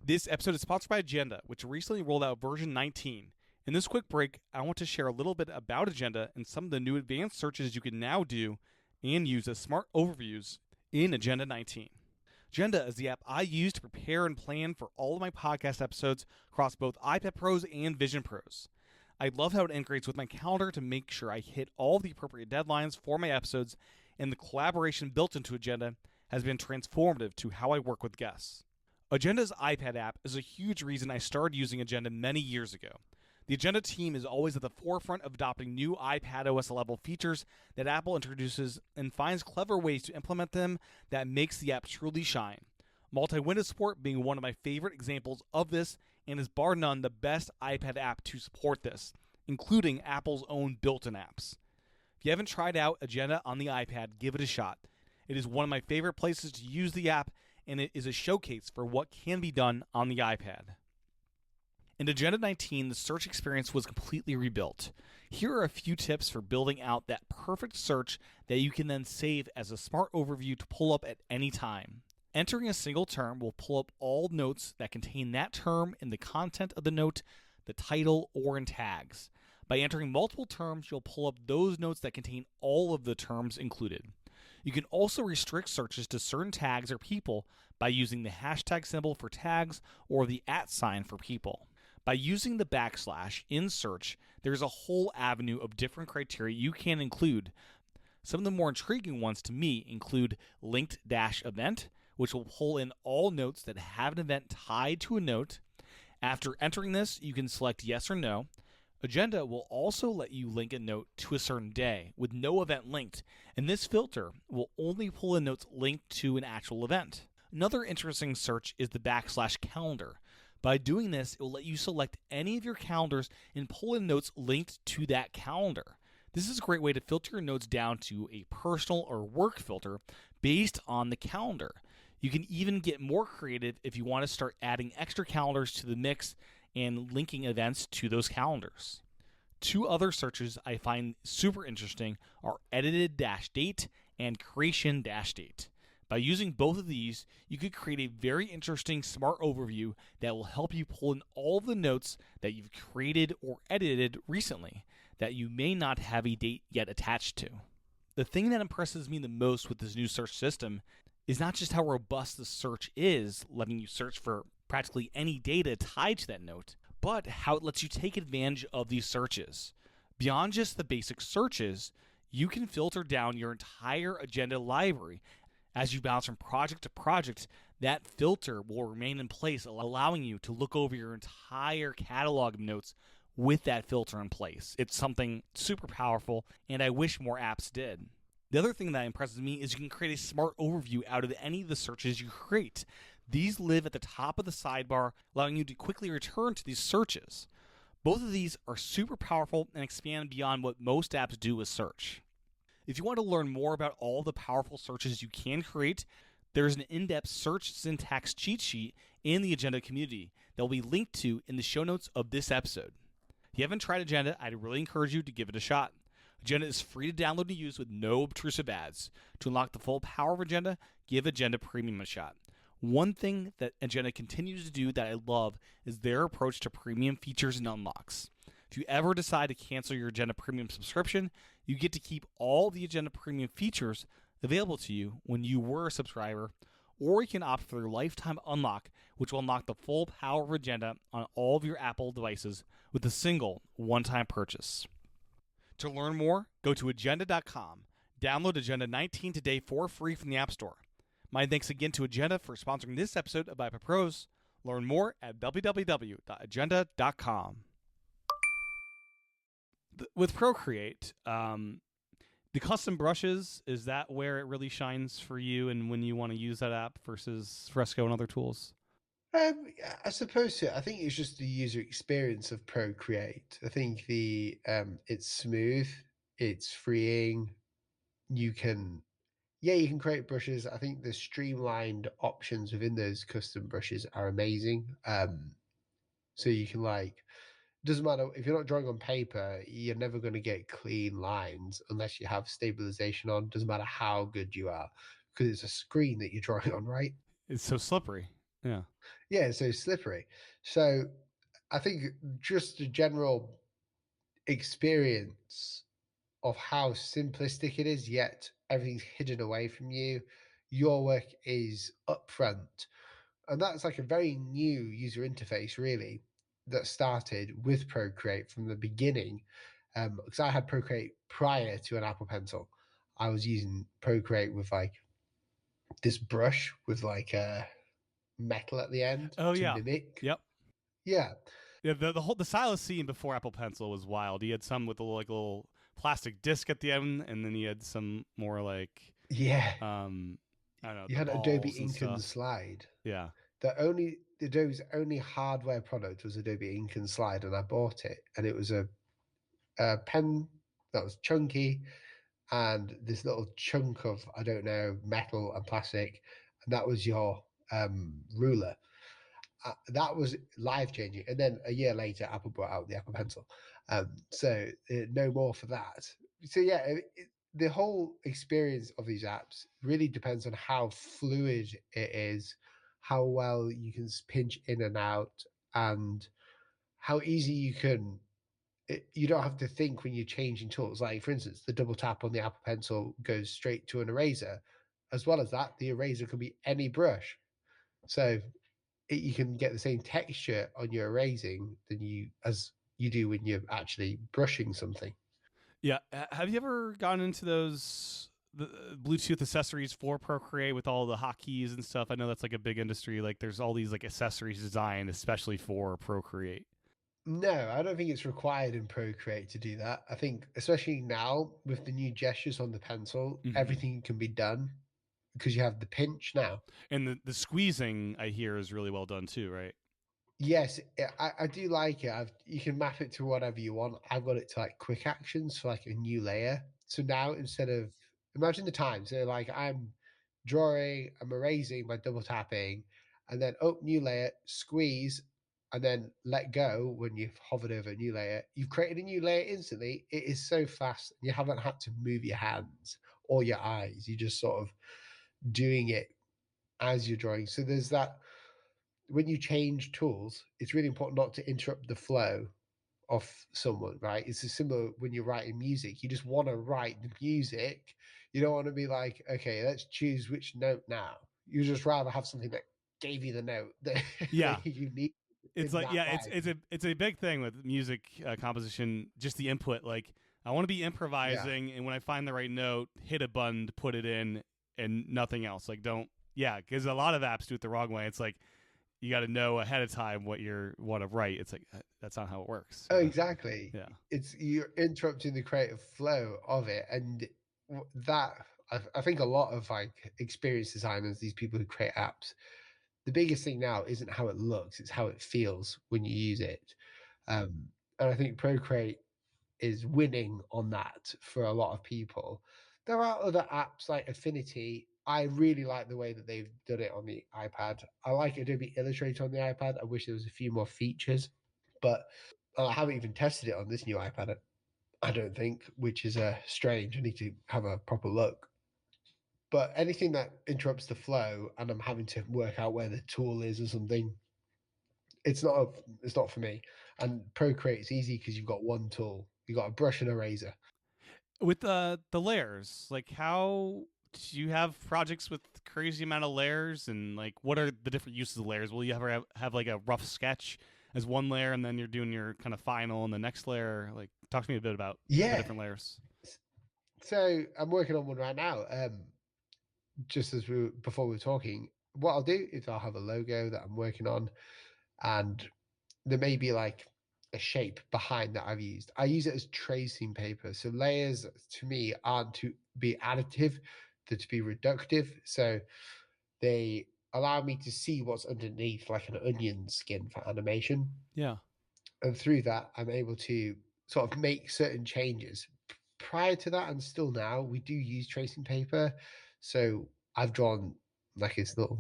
This episode is sponsored by Agenda, which recently rolled out version 19. In this quick break, I want to share a little bit about Agenda and some of the new advanced searches you can now do and use as smart overviews in Agenda 19. Agenda is the app I use to prepare and plan for all of my podcast episodes across both iPad Pros and Vision Pros. I love how it integrates with my calendar to make sure I hit all the appropriate deadlines for my episodes, and the collaboration built into Agenda has been transformative to how I work with guests. Agenda's iPad app is a huge reason I started using Agenda many years ago. The Agenda team is always at the forefront of adopting new iPadOS level features that Apple introduces and finds clever ways to implement them that makes the app truly shine. Multi-window support being one of my favorite examples of this, and is bar none the best iPad app to support this, including Apple's own built-in apps. If you haven't tried out Agenda on the iPad, give it a shot. It is one of my favorite places to use the app, and it is a showcase for what can be done on the iPad. In Agenda 19, the search experience was completely rebuilt. Here are a few tips for building out that perfect search that you can then save as a smart overview to pull up at any time. Entering a single term will pull up all notes that contain that term in the content of the note, the title, or in tags. By entering multiple terms, you'll pull up those notes that contain all of the terms included. You can also restrict searches to certain tags or people by using the hashtag symbol for tags or the @ sign for people. By using the backslash in search, there's a whole avenue of different criteria you can include. Some of the more intriguing ones to me include linked-event, which will pull in all notes that have an event tied to a note. After entering this, you can select yes or no. Agenda will also let you link a note to a certain day with no event linked, and this filter will only pull in notes linked to an actual event. Another interesting search is the \calendar. By doing this, it will let you select any of your calendars and pull in notes linked to that calendar. This is a great way to filter your notes down to a personal or work filter based on the calendar. You can even get more creative if you want to start adding extra calendars to the mix and linking events to those calendars. Two other searches I find super interesting are edited-date and creation-date. By using both of these, you could create a very interesting smart overview that will help you pull in all of the notes that you've created or edited recently that you may not have a date yet attached to. The thing that impresses me the most with this new search system is not just how robust the search is, letting you search for practically any data tied to that note, but how it lets you take advantage of these searches. Beyond just the basic searches, you can filter down your entire agenda library. As you bounce from project to project, that filter will remain in place, allowing you to look over your entire catalog of notes with that filter in place. It's something super powerful, and I wish more apps did. The other thing that impresses me is you can create a smart overview out of any of the searches you create. These live at the top of the sidebar, allowing you to quickly return to these searches. Both of these are super powerful and expand beyond what most apps do with search. If you want to learn more about all the powerful searches you can create, there's an in-depth search syntax cheat sheet in the Agenda community that will be linked to in the show notes of this episode. If you haven't tried Agenda, I'd really encourage you to give it a shot. Agenda is free to download and use with no obtrusive ads. To unlock the full power of Agenda, give Agenda Premium a shot. One thing that Agenda continues to do that I love is their approach to premium features and unlocks. If you ever decide to cancel your Agenda Premium subscription, you get to keep all the Agenda Premium features available to you when you were a subscriber, or you can opt for their lifetime unlock, which will unlock the full power of Agenda on all of your Apple devices with a single one-time purchase. To learn more, go to agenda.com. Download Agenda 19 today for free from the App Store. My thanks again to Agenda for sponsoring this episode of iPad Pros. Learn more at www.agenda.com. With Procreate, the custom brushes, is that where it really shines for you and when you want to use that app versus Fresco and other tools? I suppose so. I think it's just the user experience of Procreate. I think it's smooth, it's freeing. You can create brushes. I think the streamlined options within those custom brushes are amazing. So you can doesn't matter if you're not drawing on paper, you're never going to get clean lines unless you have stabilization on. Doesn't matter how good you are, because it's a screen that you're drawing on, right? It's so slippery. Yeah. Yeah, it's so slippery. So I think just the general experience of how simplistic it is, yet everything's hidden away from you. Your work is upfront. And that's like a very new user interface, really, that started with Procreate from the beginning. Because I had Procreate prior to an Apple Pencil. I was using Procreate with this brush with a metal at the end Oh, to yeah. mimic. Yep. Yeah. Yeah, the stylus scene before Apple Pencil was wild. He had some with a little plastic disc at the end, and then he had some more Yeah. I don't know, You the had Adobe balls and Ink and stuff. Slide. Yeah. Adobe's only hardware product was Adobe Ink and Slide, and I bought it, and it was a pen that was chunky and this little chunk of, I don't know, metal and plastic, and that was your ruler. that was life changing. And then a year later, Apple brought out the Apple Pencil. So no more for that. So yeah, the whole experience of these apps really depends on how fluid it is, how well you can pinch in and out, and how easy you can. You don't have to think when you're changing tools. Like for instance, the double tap on the Apple Pencil goes straight to an eraser. As well as that, the eraser can be any brush. So you can get the same texture on your erasing as you do when you're actually brushing something. Yeah. Have you ever gotten into those the Bluetooth accessories for Procreate with all the hotkeys and stuff? I know that's like a big industry. Like there's all these like accessories designed especially for Procreate. No, I don't think it's required in Procreate to do that. I think, especially now with the new gestures on the pencil, everything can be done because you have the pinch now. And the squeezing I hear is really well done too, right? Yes, I do like it. You can map it to whatever you want. I've got it to like quick actions for like a new layer. So now instead of imagine the time. So like I'm drawing, I'm erasing by double tapping, and then new layer, squeeze, and then let go when you've hovered over a new layer. You've created a new layer instantly. It is so fast. You haven't had to move your hands or your eyes. You're just sort of doing it as you're drawing. So there's that when you change tools, it's really important not to interrupt the flow of someone, right? It's similar when you're writing music. You just want to write the music. You don't want to be like, okay, let's choose which note now. You just rather have something that gave you the note that, Yeah. that you need. It's like it's a big thing with music composition, just the input. Like I want to be improvising, and when I find the right note, hit a button to put it in, and nothing else. Like don't because a lot of apps do it the wrong way. It's like you got to know ahead of time what you want to write. It's like that's not how it works. Oh, exactly. Yeah. It's you're interrupting the creative flow of it, and that I think a lot of like experienced designers, these people who create apps, the biggest thing now isn't how it looks; it's how it feels when you use it. And I think Procreate is winning on that for a lot of people. There are other apps like Affinity. I really like the way that they've done it on the iPad. I like Adobe Illustrator on the iPad. I wish there was a few more features, but I haven't even tested it on this new iPad. I don't think, which is strange. I need to have a proper look. But anything that interrupts the flow, and I'm having to work out where the tool is or something, it's not for me. And Procreate is easy because you've got one tool. You've got a brush and a razor. With the layers, like how do you have projects with crazy amount of layers, and like what are the different uses of layers? Will you ever have like a rough sketch as one layer, and then you're doing your kind of final and the next layer? Like talk to me a bit about the different layers. So I'm working on one right now. Just as before we were talking, what I'll do is I'll have a logo that I'm working on, and there may be like a shape behind that I've used. I use it as tracing paper. So layers to me aren't to be additive, they're to be reductive. So they allow me to see what's underneath, like an onion skin for animation. Yeah. And through that, I'm able to sort of make certain changes. Prior to that, and still now, we do use tracing paper. So I've drawn like this little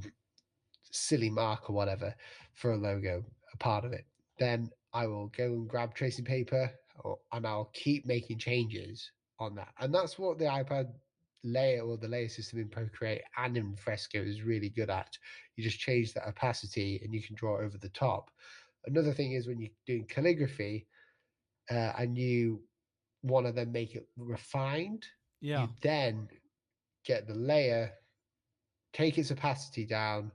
silly mark or whatever for a logo, a part of it. Then I will go and grab tracing paper and I'll keep making changes on that. And that's what the iPad layer or the layer system in Procreate and in Fresco is really good at. You just change the opacity and you can draw over the top. Another thing is when you're doing calligraphy and you want to then make it refined, you then get the layer, take its opacity down,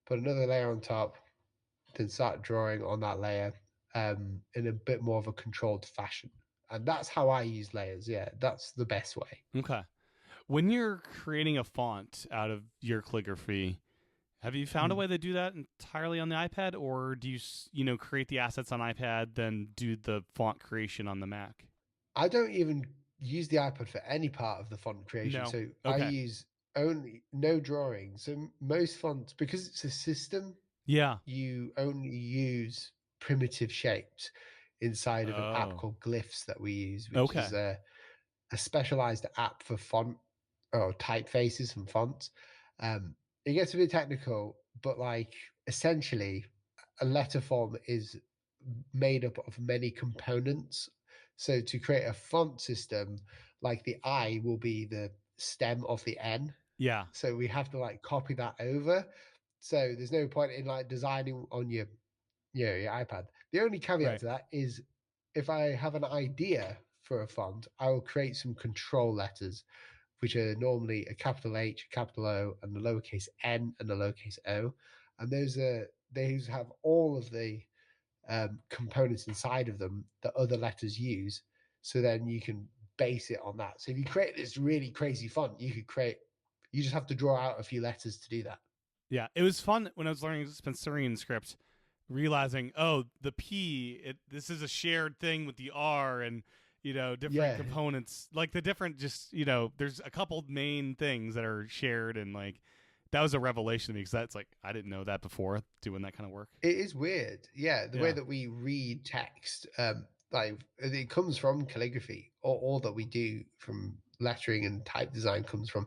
put another layer on top, then start drawing on that layer in a bit more of a controlled fashion. And that's how I use layers. Yeah, that's the best way. Okay. When you're creating a font out of your calligraphy, have you found a way to do that entirely on the iPad, or do you create the assets on iPad, then do the font creation on the Mac? I don't even use the iPad for any part of the font creation. No. So Okay. I use only no drawing. So most fonts, because it's a system, you only use primitive shapes inside of an app called Glyphs that we use, which is a specialized app for font or typefaces and fonts. It gets a bit technical, but like essentially, a letter form is made up of many components. So to create a font system, like the I will be the stem of the N. Yeah. So we have to like copy that over. So there's no point in like designing on your your iPad. The only caveat Right. to that is if I have an idea for a font, I will create some control letters, which are normally a capital H, a capital O, and a lowercase n and a lowercase o. And those have all of the components inside of them that other letters use. So then you can base it on that. So if you create this really crazy font, you just have to draw out a few letters to do that. Yeah. It was fun when I was learning Spencerian script, realizing, oh, the P, this is a shared thing with the R, and different components, like the different, just there's a couple main things that are shared, and like that was a revelation to me, because that's like, I didn't know that before doing that kind of work. It is weird. Yeah, the way that we read text, like it comes from calligraphy, or all that we do from lettering and type design comes from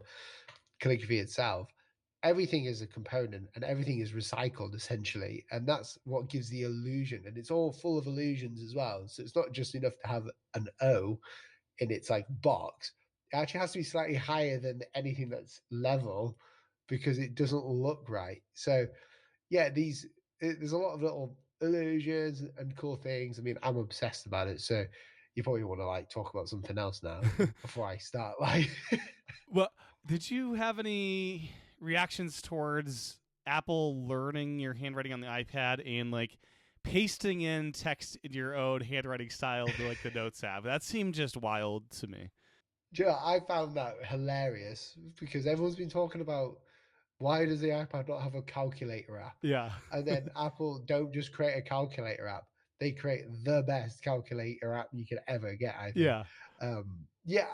calligraphy itself. Everything is a component and everything is recycled essentially, and that's what gives the illusion, and it's all full of illusions as well. So it's not just enough to have an O in its like box. It actually has to be slightly higher than anything that's level, because it doesn't look right. So yeah, there's a lot of little illusions and cool things. I mean, I'm obsessed about it. So you probably want to like talk about something else now before I start. Like, Well, did you have any reactions towards Apple learning your handwriting on the iPad and like pasting in text in your own handwriting style to like the Notes app? That seemed just wild to me. do you know, I found that hilarious because everyone's been talking about why does the iPad not have a calculator app? Yeah. And then Apple don't just create a calculator app; they create the best calculator app you could ever get. I think. Yeah. Yeah,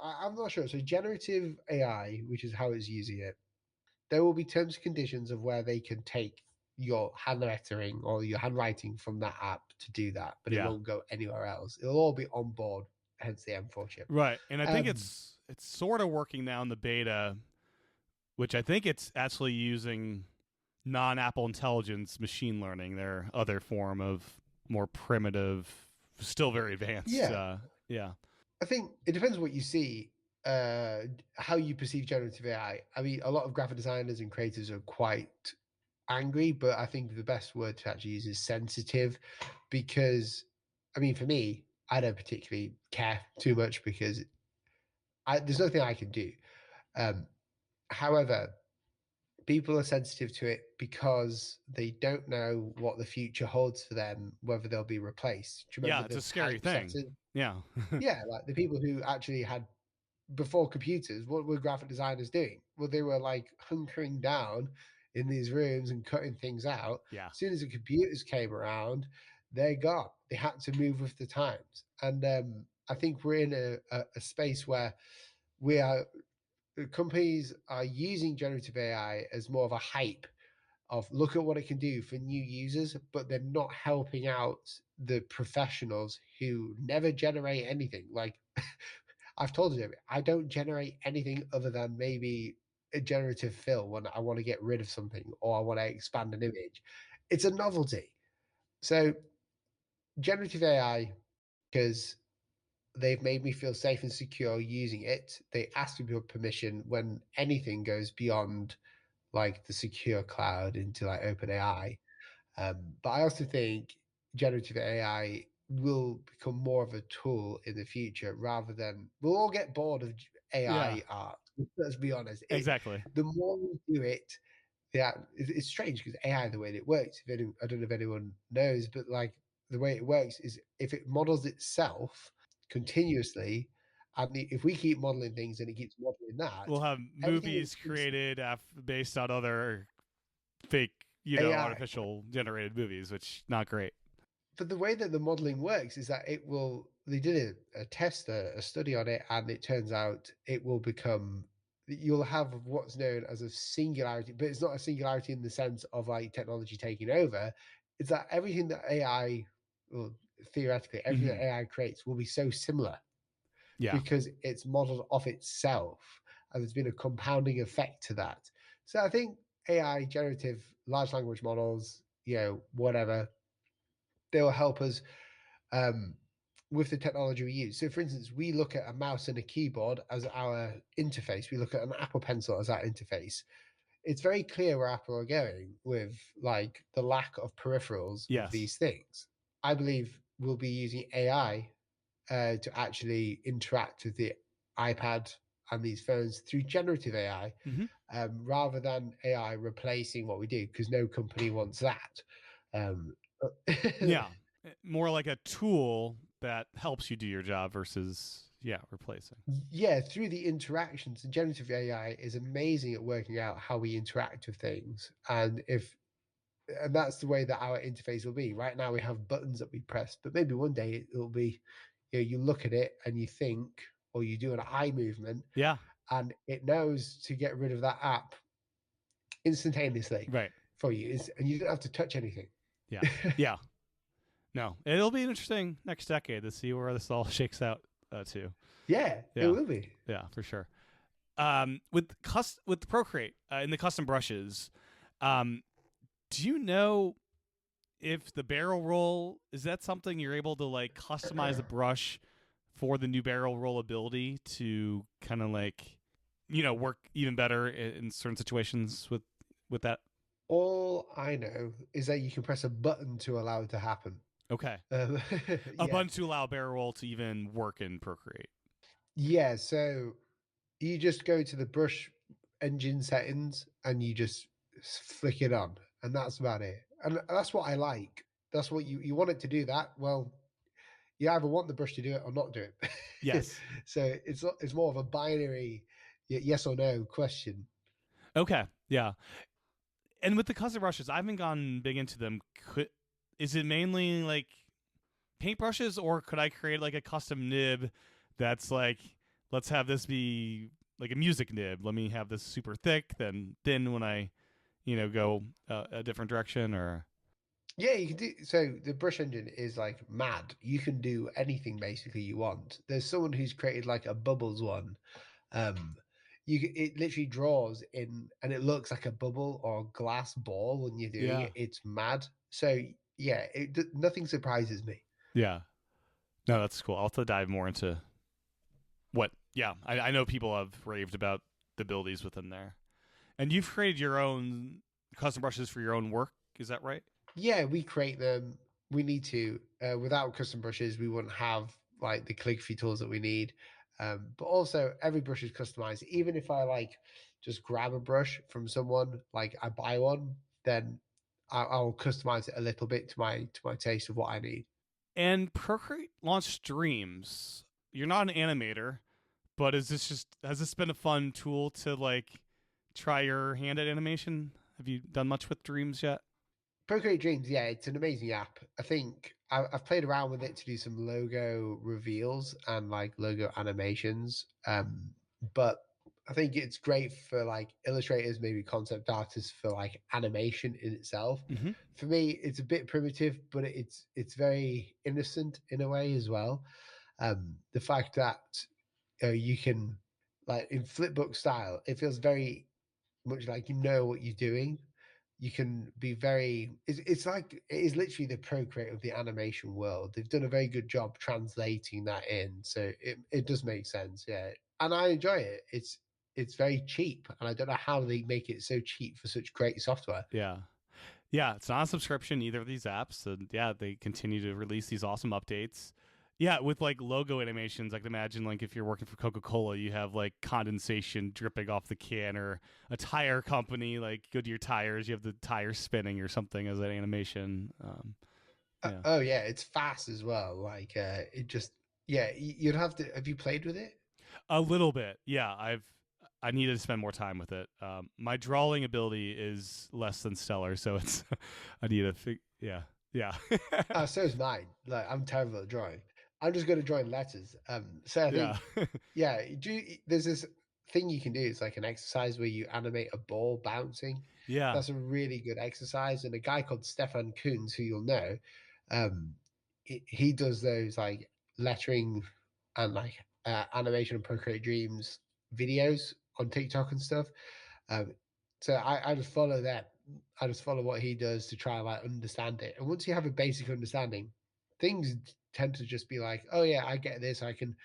I'm not sure. So generative AI, which is how it's using it, there will be terms and conditions of where they can take your handlettering or your handwriting from that app to do that, but it Yeah. won't go anywhere else. It'll all be on board, hence the M4 chip. Right. And I think it's sort of working now in the beta, which I think it's actually using non-Apple intelligence machine learning, their other form of more primitive, still very advanced. Yeah. Yeah. I think it depends what you see, how you perceive generative AI. I mean, a lot of graphic designers and creators are quite angry, but I think the best word to actually use is sensitive, because, I mean, for me, I don't particularly care too much because there's nothing I can do. However, people are sensitive to it because they don't know what the future holds for them, whether they'll be replaced. Do you remember it's a scary thing. Yeah. Yeah, like the people who actually had before computers, what were graphic designers doing? Well, they were like hunkering down in these rooms and cutting things out. Yeah. As soon as the computers came around, they're gone. They had to move with the times. And I think we're in a space where we are companies are using generative AI as more of a hype of look at what it can do for new users, but they're not helping out the professionals who never generate anything. Like I've told you, I don't generate anything other than maybe a generative fill when I want to get rid of something or I want to expand an image. It's a novelty. So generative AI, because they've made me feel safe and secure using it. They ask me for permission when anything goes beyond like the secure cloud into like OpenAI. But I also think generative AI will become more of a tool in the future rather than we'll all get bored of AI art. Let's be honest. Exactly. The more we do it, yeah, it's strange because AI, the way it works, I don't know if anyone knows, but like the way it works is if it models itself continuously, and if we keep modeling things and it keeps modeling that, We'll have movies created based on other fake, AI. artificial generated movies, which not great. But the way that the modeling works is that it will. They did a test, a study on it, and it turns out it will become. You'll have what's known as a singularity, but it's not a singularity in the sense of like technology taking over. It's that everything that AI, well, theoretically, everything that AI creates will be so similar. Yeah. Because it's modeled off itself, and there's been a compounding effect to that. So I think AI, generative large language models, whatever. They'll help us um, with the technology we use. So, for instance, we look at a mouse and a keyboard as our interface. We look at an Apple Pencil as our interface. It's very clear where Apple are going with like the lack of peripherals with Yes. these things. I believe we'll be using AI to actually interact with the iPad and these phones through generative AI, Mm-hmm. rather than AI replacing what we do, because no company wants that. Um, Yeah. More like a tool that helps you do your job versus, replacing. yeah, through the interactions, and generative AI is amazing at working out how we interact with things, and that's the way that our interface will be. Right now, we have buttons that we press, but maybe one day it'll be, you look at it and you think, or you do an eye movement, Yeah. and it knows to get rid of that app instantaneously Right. for you, and you don't have to touch anything. Yeah. Yeah. No, it'll be interesting next decade to see where this all shakes out to. Yeah, it Yeah. will be. Yeah, for sure. With Procreate and the custom brushes, do you know if the barrel roll is that something you're able to like customize the brush for the new barrel roll ability to kind of like work even better in certain situations with that? All I know is that you can press a button to allow it to happen. Okay, Um, a yeah. button to allow barrel roll to even work in Procreate. Yeah, so you just go to the brush engine settings and you just flick it on, and that's about it. And that's what I like. That's what you want it to do that. Well, you either want the brush to do it or not do it. Yes. So it's more of a binary yes or no question. Okay. Yeah. And with the custom brushes, I haven't gone big into them. Is it mainly like paintbrushes, or could I create like a custom nib that's like, let's have this be like a music nib. Let me have this super thick, then thin when I, go a different direction, or. Yeah, you can do so. The brush engine is like mad. You can do anything basically you want. There's someone who's created like a bubbles one. Um, it literally draws in, and it looks like a bubble or glass ball when you're doing Yeah. it. It's mad. So yeah, nothing surprises me. Yeah. No, that's cool. I'll have to dive more into what. Yeah, I know people have raved about the abilities within there. And you've created your own custom brushes for your own work. Is that right? Yeah, we create them. We need to. Without custom brushes, we wouldn't have like the calligraphy tools that we need. But also, every brush is customized. Even if I like just grab a brush from someone, like I buy one, then I'll customize it a little bit to my taste of what I need. And Procreate launched streams. You're not an animator, but has this been a fun tool to like try your hand at animation? Have you done much with Dreams yet? Procreate Dreams, yeah, it's an amazing app. I think I've played around with it to do some logo reveals and like logo animations. But I think it's great for like illustrators, maybe concept artists for like animation in itself. Mm-hmm. For me, it's a bit primitive, but it's very innocent in a way as well. The fact that you can like in flipbook style, it feels very much like you know what you're doing. You can be very it's like it is literally the Procreate of the animation world. They've done a very good job translating that in, so it does make sense. Yeah, and I enjoy it. It's very cheap, and I don't know how they make it so cheap for such great software. Yeah. Yeah, it's not a subscription, either of these apps. And yeah, they continue to release these awesome updates. Yeah, with like logo animations, like imagine like if you're working for Coca-Cola, you have like condensation dripping off the can, or a tire company, like Goodyear tires, you have the tires spinning or something as an animation. Yeah. Oh yeah, it's fast as well. Like it just yeah, you'd have to. Have you played with it? A little bit. Yeah, I needed to spend more time with it. My drawing ability is less than stellar, so it's I need to yeah. Yeah. So is mine. Like I'm terrible at drawing. I'm just good at drawing letters. So I Yeah. think yeah, there's this thing you can do. It's like an exercise where you animate a ball bouncing. Yeah. That's a really good exercise. And a guy called Stefan Kuhns, who you'll know, um, he does those like lettering and like animation and Procreate Dreams videos on TikTok and stuff. Um, so I just follow them, I just follow what he does to try and like understand it. And once you have a basic understanding, things tend to just be like, oh yeah, I get this. I can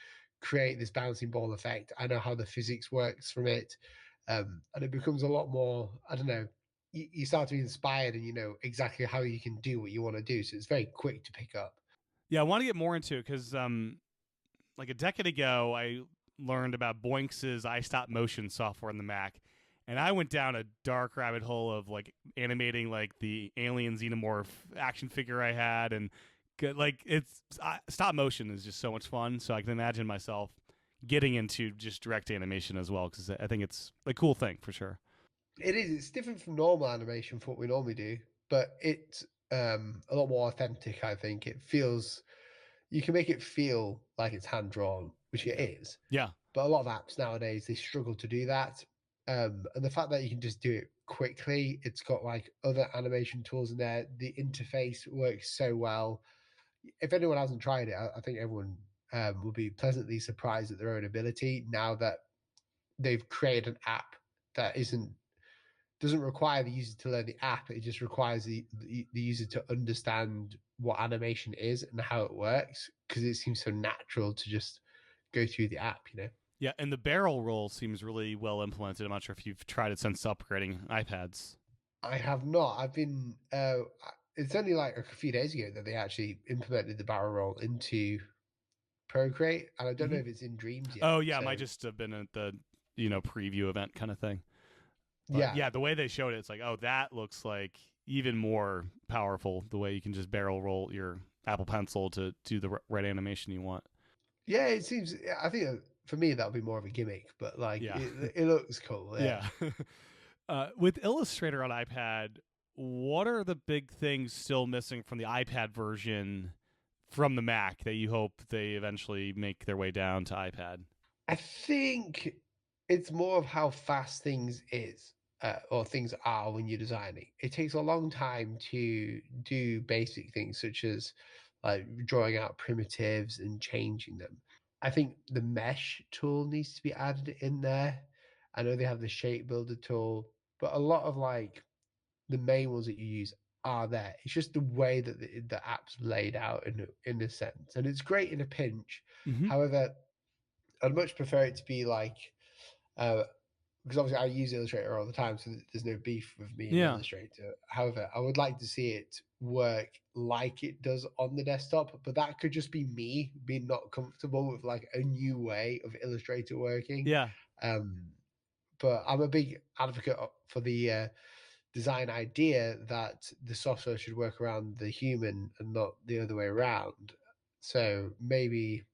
create this bouncing ball effect. I know how the physics works from it. And it becomes a lot more, I don't know, you start to be inspired and you know exactly how you can do what you want to do. So it's very quick to pick up. Yeah, I want to get more into it because like a decade ago, I learned about Boinx's iStop motion software in the Mac, and I went down a dark rabbit hole of like animating like the alien xenomorph action figure I had, and like it's stop motion is just so much fun. So I can imagine myself getting into just direct animation as well because I think it's a cool thing for sure. It is. It's different from normal animation from what we normally do, but it's a lot more authentic. I think it feels. You can make it feel like it's hand drawn, which it is. Yeah. But a lot of apps nowadays they struggle to do that. And the fact that you can just do it quickly, it's got like other animation tools in there. The interface works so well. If anyone hasn't tried it, I think everyone will be pleasantly surprised at their own ability now that they've created an app that doesn't require the user to learn the app. It just requires the user to understand what animation is and how it works because it seems so natural to just go through the app, you know? Yeah, and the barrel roll seems really well implemented. I'm not sure if you've tried it since upgrading iPads. I have not. I've been. It's only like a few days ago that they actually implemented the barrel roll into Procreate, and I don't know if it's in Dreams yet. Oh yeah, it so, might just have been at the preview event kind of thing. But yeah, yeah, the way they showed it, it's like, oh, that looks like even more powerful. The way you can just barrel roll your Apple Pencil to do the right animation you want. yeah. It seems. I think for me that'll be more of a gimmick, but like Yeah. it looks cool. Yeah. With Illustrator on iPad, what are the big things still missing from the iPad version from the Mac that you hope they eventually make their way down to iPad? I think it's more of how fast things is or things are when you're designing. It takes a long time to do basic things such as like drawing out primitives and changing them. I think the mesh tool needs to be added in there. I know they have the shape builder tool, but a lot of like the main ones that you use are there. It's just the way that the app's laid out in a sense, and it's great in a pinch. Mm-hmm. However, I'd much prefer it to be like, uh, because obviously I use Illustrator all the time, so there's no beef with me in Yeah. Illustrator. However, I would like to see it work like it does on the desktop, but that could just be me being not comfortable with like a new way of Illustrator working. Yeah. But I'm a big advocate for the design idea that the software should work around the human and not the other way around. So maybe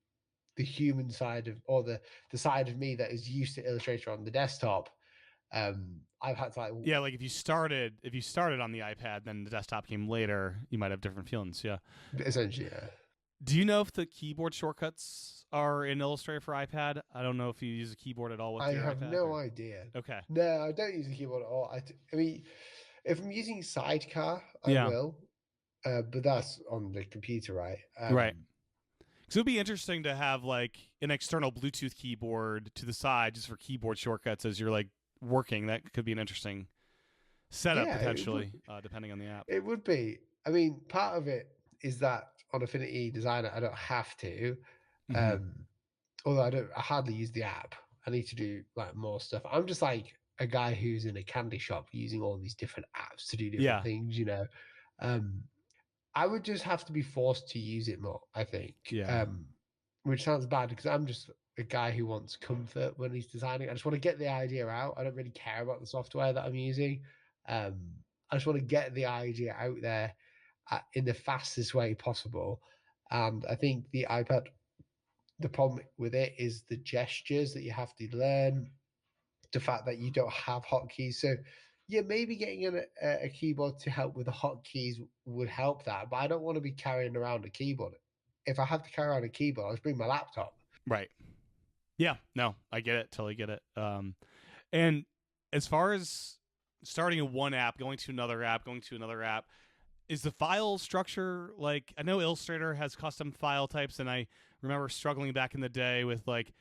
the human side of, or the side of me that is used to Illustrator on the desktop, I've had to like, Yeah, like if you started on the iPad, then the desktop came later, you might have different feelings. Yeah. essentially, yeah. Do you know if the keyboard shortcuts are in Illustrator for iPad? I don't know if you use a keyboard at all with I your have iPad. no idea. Okay. No, I don't use a keyboard at all. I mean, if I'm using Sidecar, I Yeah. will, but that's on the computer, right? Right. So it'd be interesting to have like an external Bluetooth keyboard to the side just for keyboard shortcuts as you're like working. That could be an interesting setup Yeah, potentially, depending on the app. It would be. I mean, part of it is that on Affinity Designer, I don't have to. Mhm. Although I hardly use the app. I need to do like more stuff. I'm just like a guy who's in a candy shop using all these different apps to do different Yeah. things, you know. I would just have to be forced to use it more, I think. Yeah. Which sounds bad because I'm just a guy who wants comfort when he's designing. I just want to get the idea out. I don't really care about the software that I'm using. I just want to get the idea out there in the fastest way possible. And I think the iPad, the problem with it is the gestures that you have to learn, the fact that you don't have hotkeys. So, yeah, maybe getting a keyboard to help with the hotkeys would help that. But I don't want to be carrying around a keyboard. If I have to carry around a keyboard, I'll just bring my laptop. Right. Yeah. No, I get it. Totally get it. And as far as starting in one app, going to another app, is the file structure like, I know Illustrator has custom file types, and I remember struggling back in the day with like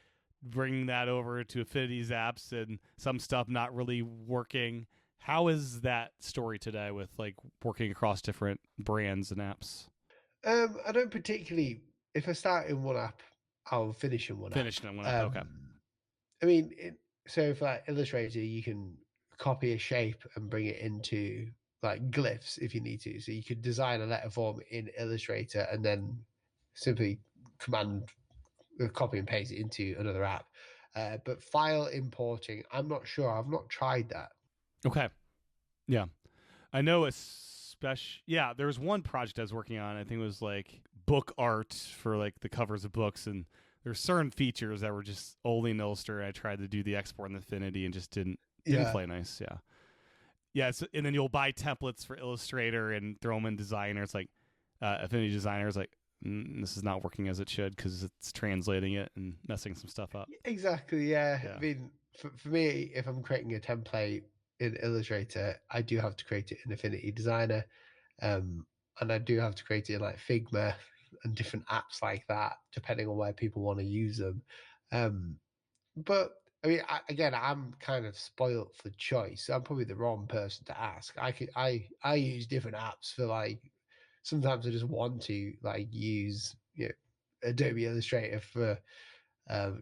bringing that over to Affinity's apps and some stuff not really working. How is that story today with like working across different brands and apps? I don't particularly. If I start in one app, I'll finish in one app. Finishing it one up. Okay. I mean, so for like Illustrator, you can copy a shape and bring it into like glyphs if you need to. So you could design a letter form in Illustrator and then simply command copy and paste it into another app. But file importing, I'm not sure. I've not tried that. Okay. Yeah. I know yeah, there was one project I was working on. I think it was like book art for like the covers of books, and there's certain features that were just only in Illustrator. I tried to do the export in Affinity and just didn't play nice. Yeah. Yeah, and then you'll buy templates for Illustrator and throw them in Designer. It's like Affinity Designer is like, this is not working as it should because it's translating it and messing some stuff up. Exactly. Yeah. I mean, for me, if I'm creating a template in Illustrator, I do have to create it in Affinity Designer, and I do have to create it in like Figma and different apps like that, depending on where people want to use them. But I mean, I'm kind of spoilt for choice. I'm probably the wrong person to ask. I use different apps for like. Sometimes I just want to like use Adobe Illustrator for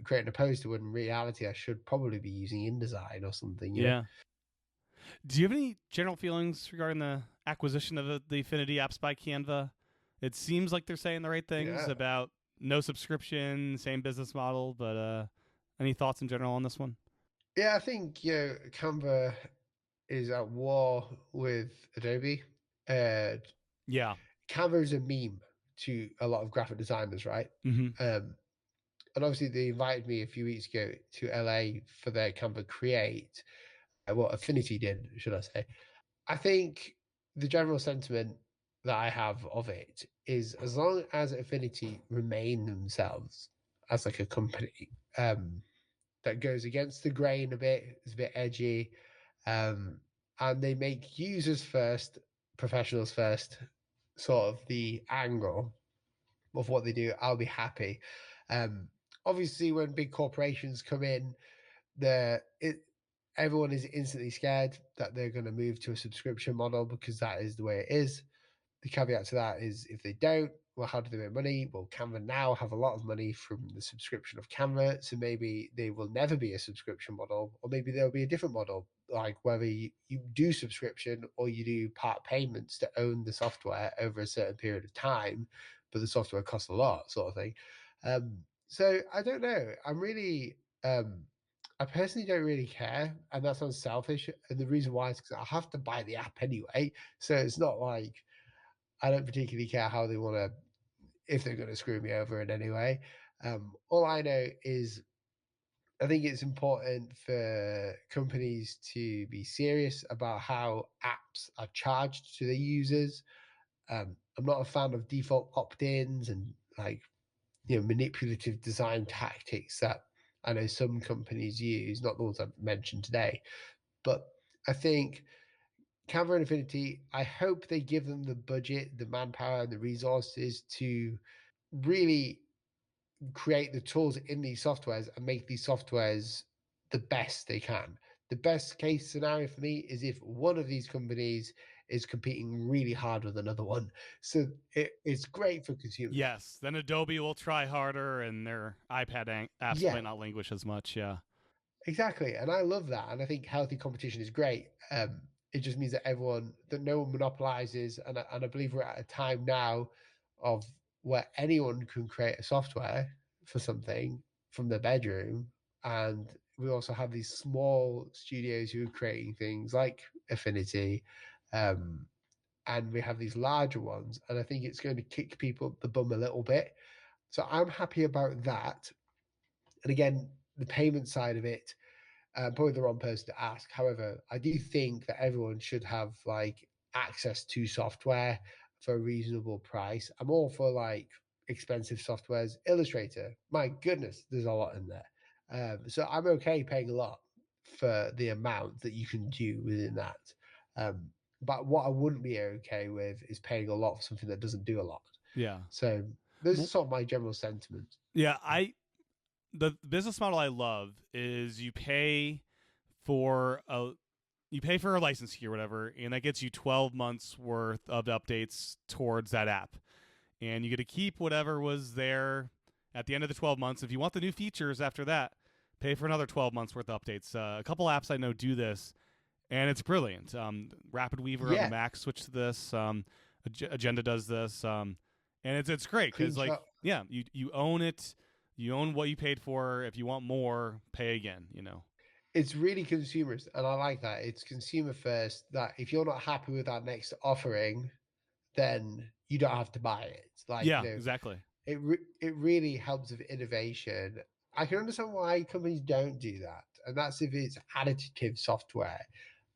creating a poster. When in reality, I should probably be using InDesign or something. You know? Do you have any general feelings regarding the acquisition of the Affinity apps by Canva? It seems like they're saying the right things about no subscription, same business model, but any thoughts in general on this one? Yeah, I think Canva is at war with Adobe. Yeah. Canva is a meme to a lot of graphic designers, right? Mm-hmm. And obviously, they invited me a few weeks ago to LA for their Canva Create. What Affinity did, should I say? I think the general sentiment that I have of it is as long as Affinity remain themselves as like a company that goes against the grain a bit, is a bit edgy, and they make users first, professionals first, sort of the angle of what they do, I'll be happy. Um, Obviously, when big corporations come in, everyone is instantly scared that they're going to move to a subscription model because that is the way it is. The caveat to that is if they don't, well, how do they make money? Well, Canva now have a lot of money from the subscription of Canva, so maybe they will never be a subscription model, or maybe there'll be a different model, like whether you do subscription or you do part payments to own the software over a certain period of time, but the software costs a lot, sort of thing. So I don't know. I personally don't really care, and that sounds selfish. And the reason why is because I have to buy the app anyway, so it's not like I don't particularly care how they want to, if they're going to screw me over in any way. All I know is I think it's important for companies to be serious about how apps are charged to their users. I'm not a fan of default opt-ins and like manipulative design tactics that I know some companies use, not the ones I've mentioned today. But I think Canva and Affinity, I hope they give them the budget, the manpower, and the resources to really create the tools in these softwares and make these softwares the best they can. The best case scenario for me is if one of these companies is competing really hard with another one. So it's great for consumers. Yes, then Adobe will try harder and their iPad apps might not languish as much. Yeah. Exactly, and I love that, and I think healthy competition is great. It just means that no one monopolizes, and I believe we're at a time now of where anyone can create a software for something from their bedroom, and we also have these small studios who are creating things like Affinity, and we have these larger ones, and I think it's going to kick people the bum a little bit. So I'm happy about that. And again, the payment side of it, probably the wrong person to ask. However, I do think that everyone should have like access to software for a reasonable price. I'm all for like expensive softwares. Illustrator, my goodness, there's a lot in there. So I'm okay paying a lot for the amount that you can do within that. But what I wouldn't be okay with is paying a lot for something that doesn't do a lot. Yeah. So those are sort of my general sentiments. Yeah, the business model I love is you pay for you pay for a license fee or whatever, and that gets you 12 months worth of updates towards that app. And you get to keep whatever was there at the end of the 12 months. If you want the new features after that, pay for another 12 months worth of updates. A couple apps I know do this, and it's brilliant. Rapid Weaver on the Yeah, Mac switched to this. Agenda does this, and it's great because like you own it, you own what you paid for. If you want more, pay again. it's really consumerist, and I like that. It's consumer first. That if you're not happy with that next offering, then you don't have to buy it. Like, Yeah, exactly. it really helps with innovation. I can understand why companies don't do that, and that's if it's additive software,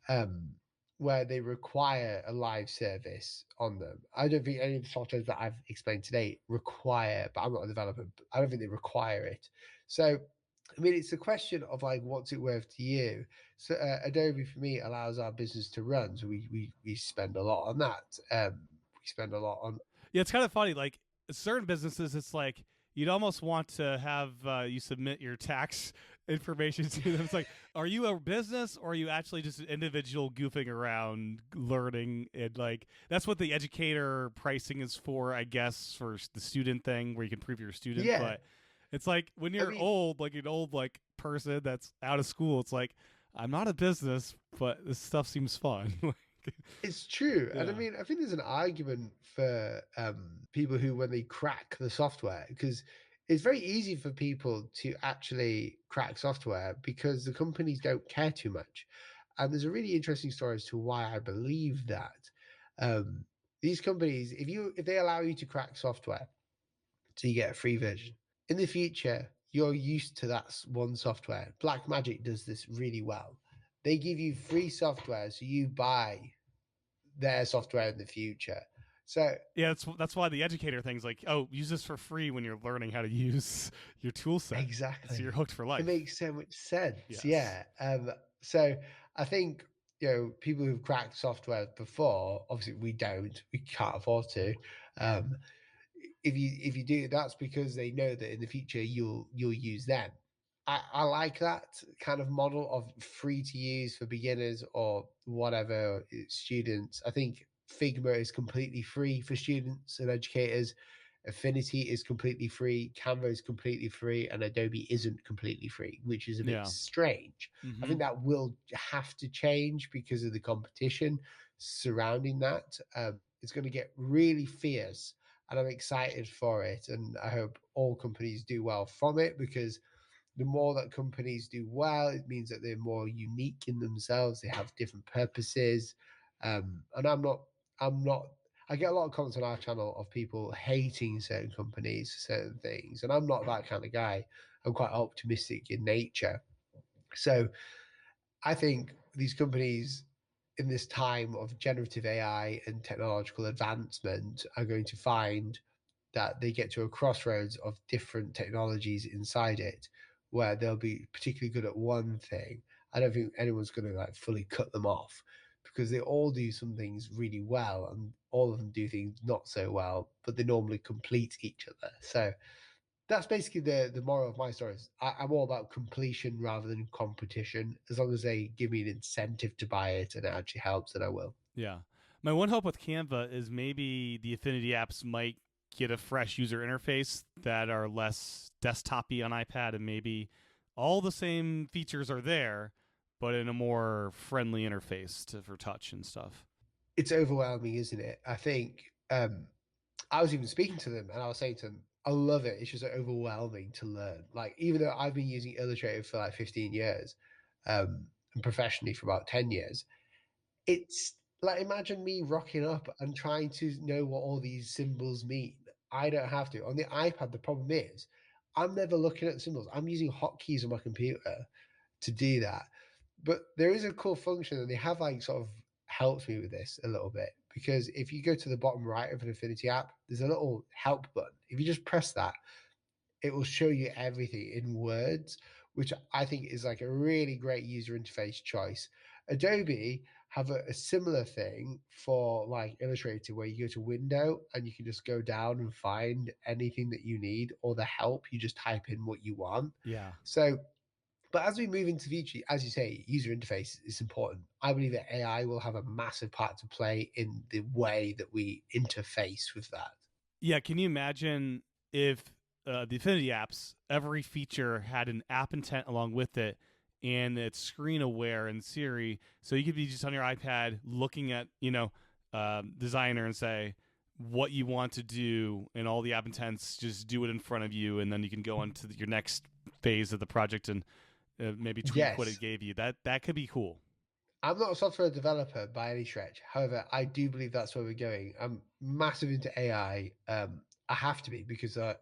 um, where they require a live service on them. I don't think any of the softwares that I've explained today require, but I'm not a developer. I don't think they require it. So, I mean, it's a question of like, what's it worth to you? So, Adobe for me allows our business to run, so we spend a lot on that. We spend a lot on. Yeah, it's kind of funny. Like certain businesses, it's like you'd almost want to have you submit your tax information to them. It's like, are you a business or are you actually just an individual goofing around, learning? And like that's what the educator pricing is for, I guess, for the student thing where you can prove you're a student. Yeah, But it's like when you're old, like an old like person that's out of school, it's like I'm not a business, but this stuff seems fun. it's true. And I Yeah. mean, I think there's an argument for people who, when they crack the software, because it's very easy for people to actually crack software because the companies don't care too much. And there's a really interesting story as to why I believe that. These companies, if they allow you to crack software, so you get a free version, in the future, you're used to that one software. Blackmagic does this really well. They give you free software, so you buy their software in the future. So yeah, that's why the educator thing's like, oh, use this for free when you're learning how to use your tool set. exactly, So you're hooked for life. it makes so much sense. Yes. Yeah. So I think people who've cracked software before, obviously we don't, we can't afford to. Um, if you do, that's because they know that in the future you'll use them. I like that kind of model of free to use for beginners or whatever students. I think Figma is completely free for students and educators. Affinity is completely free. Canva is completely free, and Adobe isn't completely free, which is a bit strange. I think that will have to change because of the competition surrounding that. It's going to get really fierce, and I'm excited for it. And I hope all companies do well from it, because the more that companies do well, it means that they're more unique in themselves. They have different purposes. And I'm not, I get a lot of comments on our channel of people hating certain companies, certain things. And I'm not that kind of guy. I'm quite optimistic in nature. So I think these companies in this time of generative AI and technological advancement are going to find that they get to a crossroads of different technologies inside it, where they'll be particularly good at one thing. I don't think anyone's going to like fully cut them off, because they all do some things really well and all of them do things not so well, but they normally complete each other. So that's basically the moral of my story. I'm all about completion rather than competition. As long as they give me an incentive to buy it and it actually helps, then I will. Yeah. My one hope with Canva is maybe the Affinity apps might get a fresh user interface that are less desktop-y on iPad, and maybe all the same features are there, but in a more friendly interface for touch and stuff. It's overwhelming, isn't it? I think I was even speaking to them and I was saying to them, I love it. It's just overwhelming to learn. Like, even though I've been using Illustrator for like 15 years, and professionally for about 10 years, it's like, imagine me rocking up and trying to know what all these symbols mean. I don't have to. On the iPad, the problem is I'm never looking at the symbols. I'm using hotkeys on my computer to do that. But there is a cool function, and they have like sort of helped me with this a little bit, because if you go to the bottom right of an Affinity app, there's a little help button. If you just press that, it will show you everything in words, which I think is like a really great user interface choice. Adobe have a similar thing for like Illustrator, where you go to window and you can just go down and find anything that you need, or the help, you just type in what you want. Yeah. So But as we move into the future, as you say, user interface is important. I believe that AI will have a massive part to play in the way that we interface with that. Yeah, can you imagine if the Affinity apps, every feature had an app intent along with it, and it's screen aware in Siri, so you could be just on your iPad looking at Designer and say what you want to do, and all the app intents just do it in front of you, and then you can go on to your next phase of the project and maybe tweak what it Yes. gave you. That could be cool. I'm not a software developer by any stretch. However, I do believe that's where we're going. I'm massive into AI. I have to be because I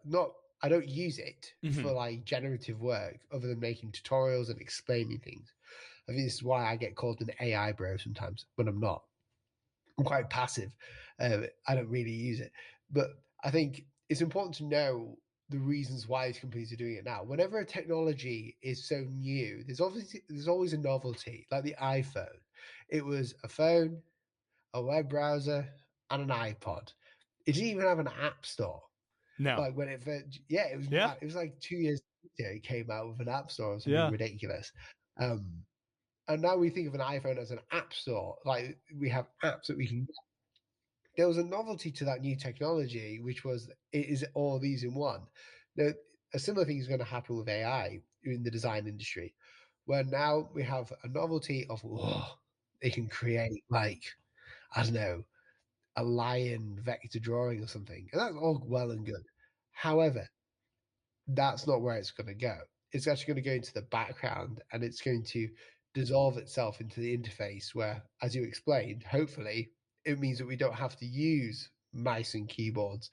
don't use it for like generative work other than making tutorials and explaining things. I think this is why I get called an AI bro sometimes when I'm not. I'm quite passive. I don't really use it, but I think it's important to know the reasons why these companies are doing it now. Whenever a technology is so new, there's always a novelty. Like the iPhone, it was a phone, a web browser, and an iPod. It didn't even have an app store. No. Like when it first, yeah, it was Yeah. mad. It was like 2 years later it came out with an app store or something Yeah. ridiculous. Um, and now we think of an iPhone as an app store. Like we have apps that we can. There was a novelty to that new technology, which was it is all these in one. Now, a similar thing is going to happen with AI in the design industry, where now we have a novelty of they can create like I don't know a lion vector drawing or something, and that's all well and good. However, that's not where it's going to go. It's actually going to go into the background and it's going to dissolve itself into the interface where, as you explained, hopefully it means that we don't have to use mice and keyboards.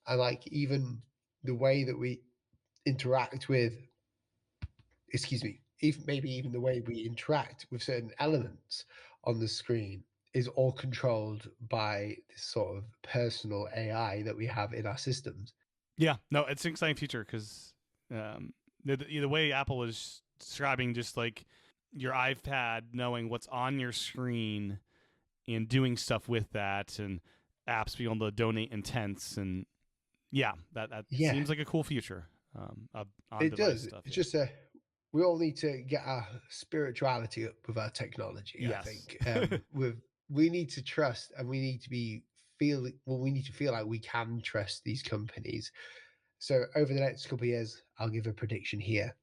And like even the way that we interact with, excuse me, even maybe even the way we interact with certain elements on the screen is all controlled by this sort of personal AI that we have in our systems. Yeah, no, it's an exciting feature because the way Apple is describing just like your iPad knowing what's on your screen and doing stuff with that, and apps being able to donate intents, and yeah, that Yeah, seems like a cool future. Of on it device does. stuff. It's Yeah. just we all need to get our spirituality up with our technology. I Yes. think we need to trust, and we need to we need to feel like we can trust these companies. So over the next couple of years, I'll give a prediction here.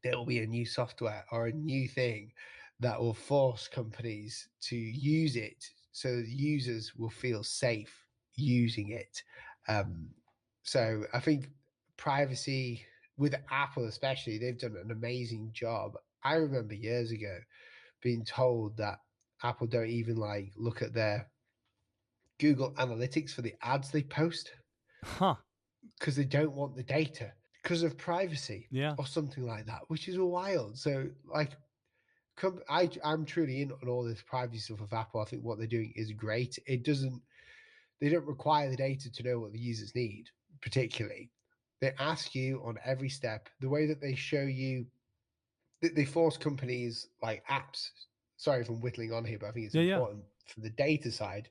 There will be a new software or a new thing that will force companies to use it, so users will feel safe using it. Um, so I think privacy with Apple, especially, they've done an amazing job. I remember years ago being told that Apple don't even like look at their Google Analytics for the ads they post Huh. because they don't want the data because of privacy Yeah. or something like that, which is wild. So, like, I'm truly in on all this privacy stuff of Apple. I think what they're doing is great. They don't require the data to know what the users need, particularly. They ask you on every step, the way that they show you, they force companies like apps. Sorry if I'm whittling on here, but I think it's Yeah. Yeah. important for the data side.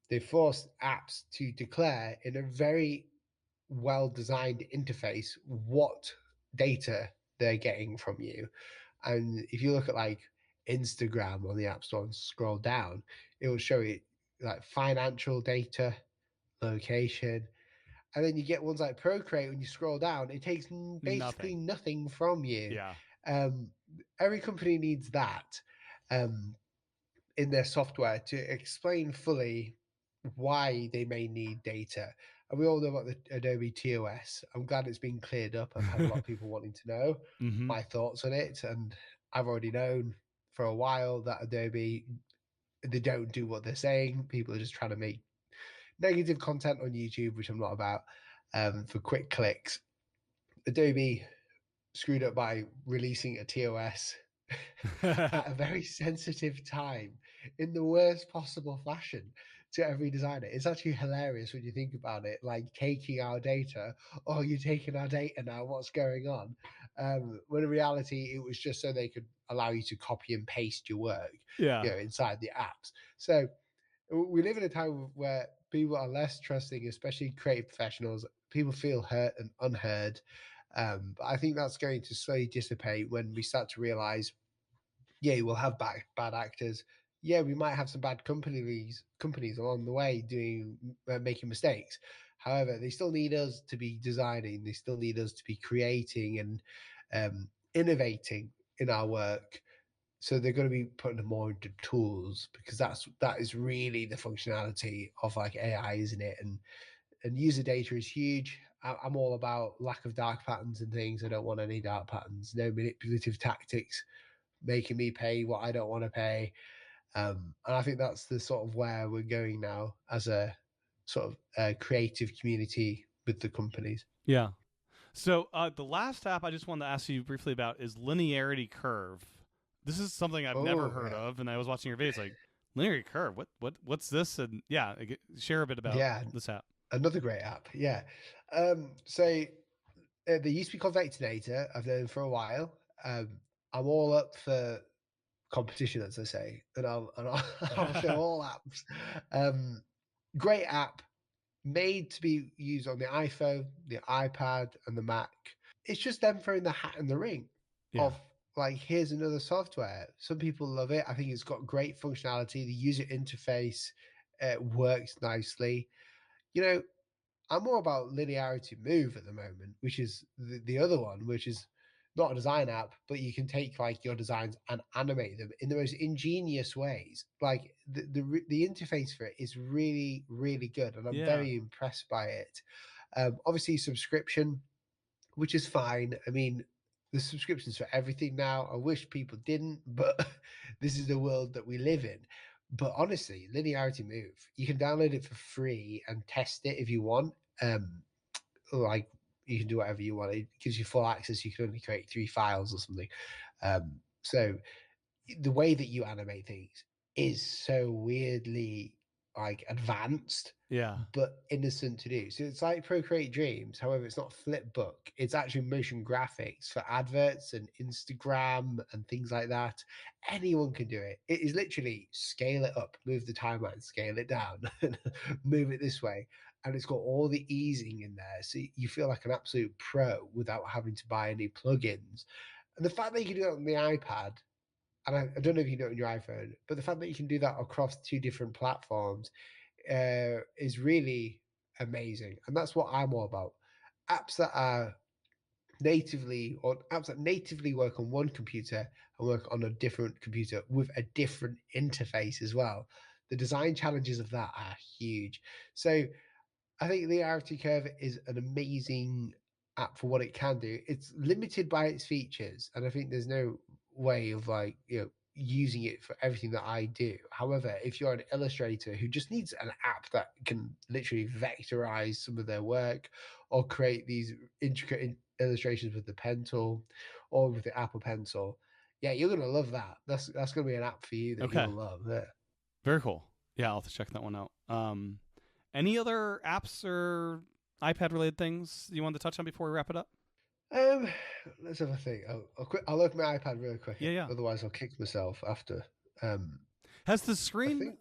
They force apps to declare in a very well designed interface what data they're getting from you. And if you look at like Instagram on the App Store and scroll down, it will show you like financial data, location, and then you get ones like Procreate. When you scroll down, it takes basically Nothing. nothing from you. Yeah. Um, every company needs that um, in their software to explain fully why they may need data. And we all know about the Adobe TOS. I'm glad it's been cleared up. I've had a lot of people wanting to know Mm-hmm. my thoughts on it, and I've already known for a while that Adobe they don't do what they're saying. People are just trying to make negative content on YouTube, which I'm not about, for quick clicks. Adobe screwed up by releasing a TOS at a very sensitive time in the worst possible fashion to every designer. It's actually hilarious when you think about it, like taking our data. Oh, you're taking our data now. What's going on? When in reality, it was just so they could allow you to copy and paste your work, Yeah. inside the apps. So we live in a time where people are less trusting, especially creative professionals. People feel hurt and unheard. But I think that's going to slowly dissipate when we start to realize, yeah, we'll have bad actors. Yeah, we might have some bad companies along the way doing making mistakes. However, they still need us to be designing. They still need us to be creating and innovating in our work. So they're going to be putting more into tools, because that is really the functionality of like AI, isn't it? And user data is huge. I'm all about lack of dark patterns and things. I don't want any dark patterns. No manipulative tactics making me pay what I don't want to pay. And I think that's the sort of where we're going now as a sort of creative community with the companies. Yeah. So the last app I just wanted to ask you briefly about is Linearity Curve. This is something I've never heard of, and I was watching your videos like Linearity Curve. What's this? And yeah, share a bit about this app. Another great app. Yeah. So they used to be called Vectinator. I've known for a while. I'm all up for competition, as I say, and I'll show all apps. Great app, made to be used on the iPhone, the iPad, and the Mac. It's just them throwing the hat in the ring of like, here's another software. Some people love it. I think it's got great functionality. The user interface works nicely. You know, I'm more about Linearity Move at the moment, which is the other one, which is not a design app, but you can take like your designs and animate them in the most ingenious ways. Like the interface for it is really, really good, and I'm very impressed by it. Obviously, subscription, which is fine. I mean, the subscriptions for everything now. I wish people didn't, but this is the world that we live in. But honestly, Linearity Move, you can download it for free and test it if you want. Like, you can do whatever you want. It gives you full access. You can only create 3 files or something. So the way that you animate things is so weirdly like advanced, but innocent to do. So it's like Procreate Dreams. However, it's not flipbook. It's actually motion graphics for adverts and Instagram and things like that. Anyone can do it. It is literally scale it up, move the timeline, scale it down, move it this way. And it's got all the easing in there. So you feel like an absolute pro without having to buy any plugins. And the fact that you can do it on the iPad, and I don't know if you do it on your iPhone, but the fact that you can do that across 2 different platforms is really amazing. And that's what I'm all about. Apps that are apps that natively work on one computer and work on a different computer with a different interface as well. The design challenges of that are huge. So I think the Linearity Curve is an amazing app for what it can do. It's limited by its features, and I think there's no way of like, using it for everything that I do. However, if you're an illustrator who just needs an app that can literally vectorize some of their work or create these intricate illustrations with the pen tool or with the Apple Pencil, yeah, you're gonna love that. That's gonna be an app for you that you'll love. Yeah. Very cool. Yeah, I'll have to check that one out. Any other apps or iPad related things you wanted to touch on before we wrap it up? Let's have a think. I'll open my iPad real quick. Yeah. Otherwise, I'll kick myself after. Has the screen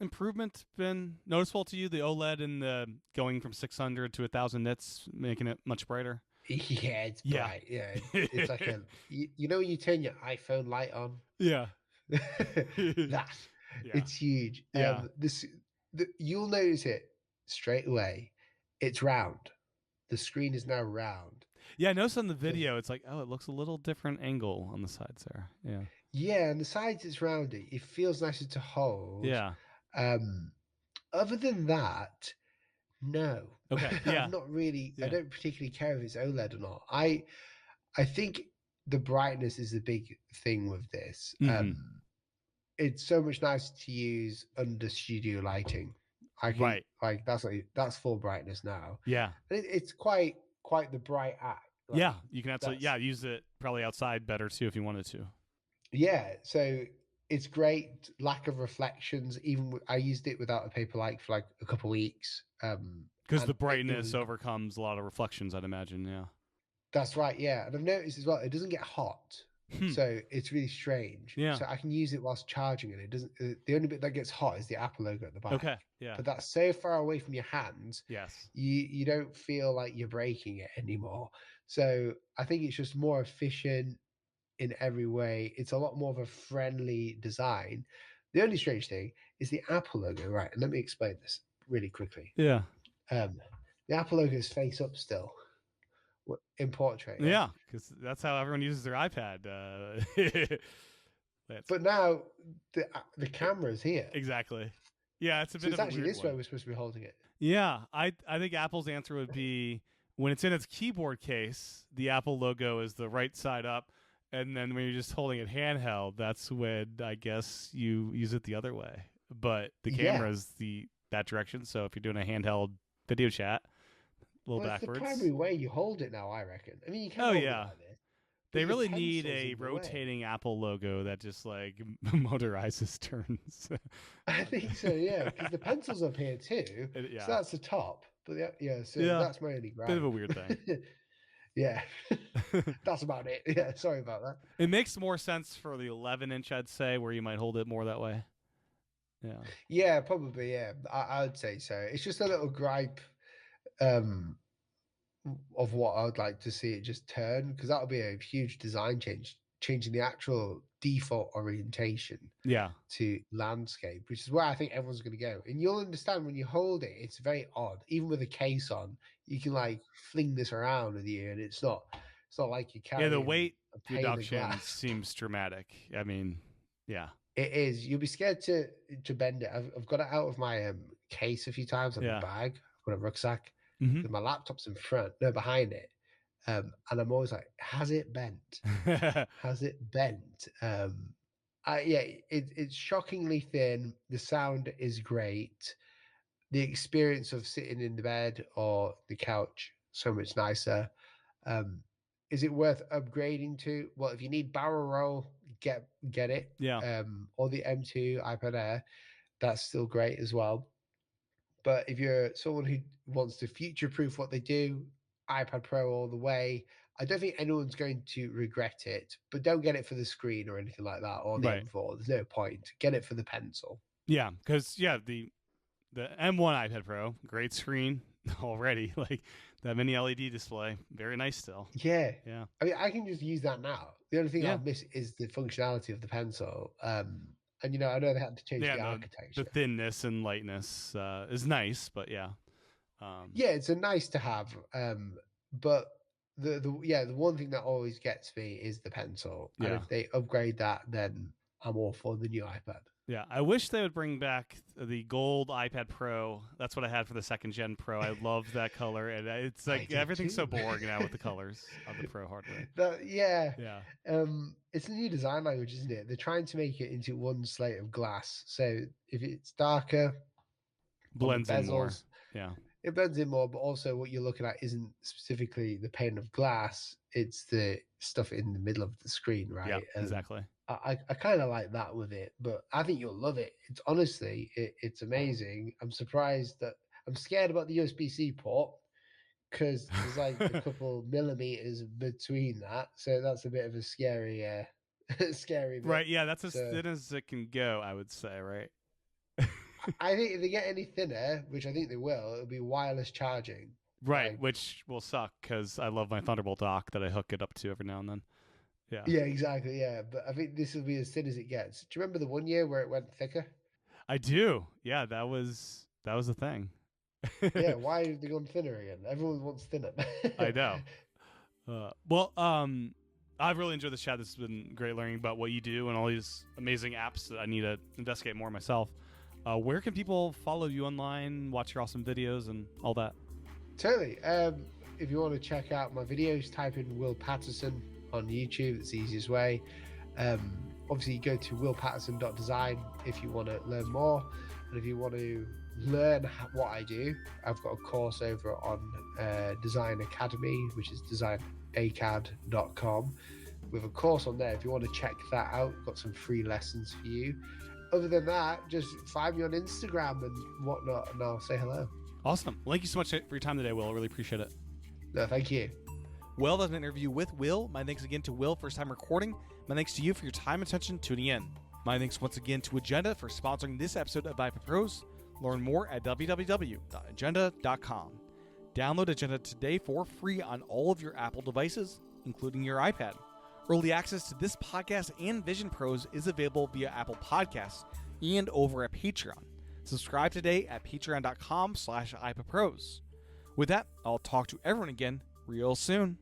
improvement been noticeable to you? The OLED and the going from 600 to 1,000 nits, making it much brighter. Yeah, it's bright. Yeah, it's like you know when you turn your iPhone light on. Yeah, it's huge. Yeah, you'll notice it straight away. It's round. The screen is now round. Yeah, I noticed on the video, it's like, oh, it looks a little different angle on the sides there. Yeah. Yeah, and the sides it's rounded. It feels nicer to hold. Yeah. Other than that, no. Okay. Yeah. I'm not really. Yeah. I don't particularly care if it's OLED or not. I think the brightness is the big thing with this. Mm-hmm. It's so much nicer to use under studio lighting. Like that's full brightness now. Yeah. And it's quite the bright app. Like, yeah, you can absolutely use it probably outside better too if you wanted to. Yeah, so it's great. Lack of reflections. Even I used it without a Paperlike for like a couple of weeks. Because the brightness overcomes a lot of reflections, I'd imagine. Yeah. That's right. Yeah, and I've noticed as well, it doesn't get hot. So it's really strange. Yeah. So I can use it whilst charging it. It doesn't. The only bit that gets hot is the Apple logo at the back. Okay. Yeah. But that's so far away from your hands. Yes. You don't feel like you're breaking it anymore. So I think it's just more efficient in every way. It's a lot more of a friendly design. The only strange thing is the Apple logo, right? And let me explain this really quickly. Yeah. The Apple logo is face up still in portrait. Yeah, because that's how everyone uses their iPad. But now the camera's here. Exactly. Yeah, it's a So bit it's of a actually weird this one. way we're supposed to be holding it. Yeah, I think Apple's answer would be when it's in its keyboard case, the Apple logo is the right side up, and then when you're just holding it handheld, that's when I guess you use it the other way. But the camera's that direction, so if you're doing a handheld video chat, a little backwards. It's the primary way you hold it now, I reckon. I mean, you can hold it like this. They really need a rotating Apple logo that just like motorizes turns. I think so, yeah, because the pencil's up here too. So that's the top. But that's my only gripe. Bit of a weird thing. Yeah, that's about it. Yeah, sorry about that. It makes more sense for the 11-inch, I'd say, where you might hold it more that way. Yeah. Yeah, probably. Yeah, I would say so. It's just a little gripe of what I would like to see it just turn, because that would be a huge design change, changing the actual default orientation to landscape, which is where I think everyone's going to go. And you'll understand when you hold it, it's very odd. Even with a case on, you can like fling this around with you, and it's not like you carry. Yeah, the weight reduction seems dramatic. I mean, yeah, it is. You'll be scared to bend it. I've got it out of my case a few times on the bag. I've got a rucksack. My laptop's in front, no, behind it. And I'm always like, has it bent? Has it bent? It's shockingly thin. The sound is great. The experience of sitting in the bed or the couch, so much nicer. Is it worth upgrading to? Well, if you need barrel roll, get it. Yeah. Or the M2 iPad Air, that's still great as well. But if you're someone who wants to future-proof what they do, iPad Pro all the way. I don't think anyone's going to regret it, but don't get it for the screen or anything like that, or the M4. There's no point. Get it for the pencil. Yeah, because the M1 iPad Pro, great screen already, like that mini LED display, very nice still. Yeah. I mean, I can just use that now. The only thing I'll miss is the functionality of the pencil. And, I know they had to change the architecture. The thinness and lightness is nice, but yeah. It's a nice to have. But the one thing that always gets me is the pencil. And if they upgrade that, then I'm all for the new iPad. Yeah, I wish they would bring back the gold iPad Pro. That's what I had for the 2nd Gen Pro. I loved that color, and it's like everything's so boring now with the colors of the Pro hardware. It's a new design language, isn't it? They're trying to make it into one slate of glass. So if it's darker, blends in more. Yeah, it blends in more. But also, what you're looking at isn't specifically the pane of glass; it's the stuff in the middle of the screen, right? Yeah, exactly. I kind of like that with it, but I think you'll love it. It's honestly, it's amazing. I'm surprised that I'm scared about the USB-C port because there's like a couple millimeters between that, so that's a bit of a scary, scary bit. Right? Yeah, that's as thin as it can go, I would say. Right? I think if they get any thinner, which I think they will, it'll be wireless charging. Right, which will suck because I love my Thunderbolt dock that I hook it up to every now and then. Yeah, exactly. Yeah, but I think this will be as thin as it gets. Do you remember the one year where it went thicker? I do. Yeah, that was the thing. Yeah, why have they gone thinner again? Everyone wants thinner. I know. I've really enjoyed this chat. This has been great learning about what you do and all these amazing apps that I need to investigate more myself. Where can people follow you online, watch your awesome videos, and all that? Totally. If you want to check out my videos, type in Will Paterson on YouTube. It's the easiest way. Obviously, you go to willpaterson.design if you want to learn more. And if you want to learn what I do, I've got a course over on Design Academy, which is designacad.com. With a course on there, if you want to check that out, got some free lessons for you. Other than that, just find me on Instagram and whatnot, and I'll say hello. Awesome. Well, thank you so much for your time today, Will. I really appreciate it. No, thank you. Well, that's an interview with Will. My thanks again to Will for his time recording. My thanks to you for your time and attention tuning in. My thanks once again to Agenda for sponsoring this episode of iPad Pros. Learn more at www.agenda.com. Download Agenda today for free on all of your Apple devices, including your iPad. Early access to this podcast and Vision Pros is available via Apple Podcasts and over at Patreon. Subscribe today at patreon.com/iPadPros. With that, I'll talk to everyone again real soon.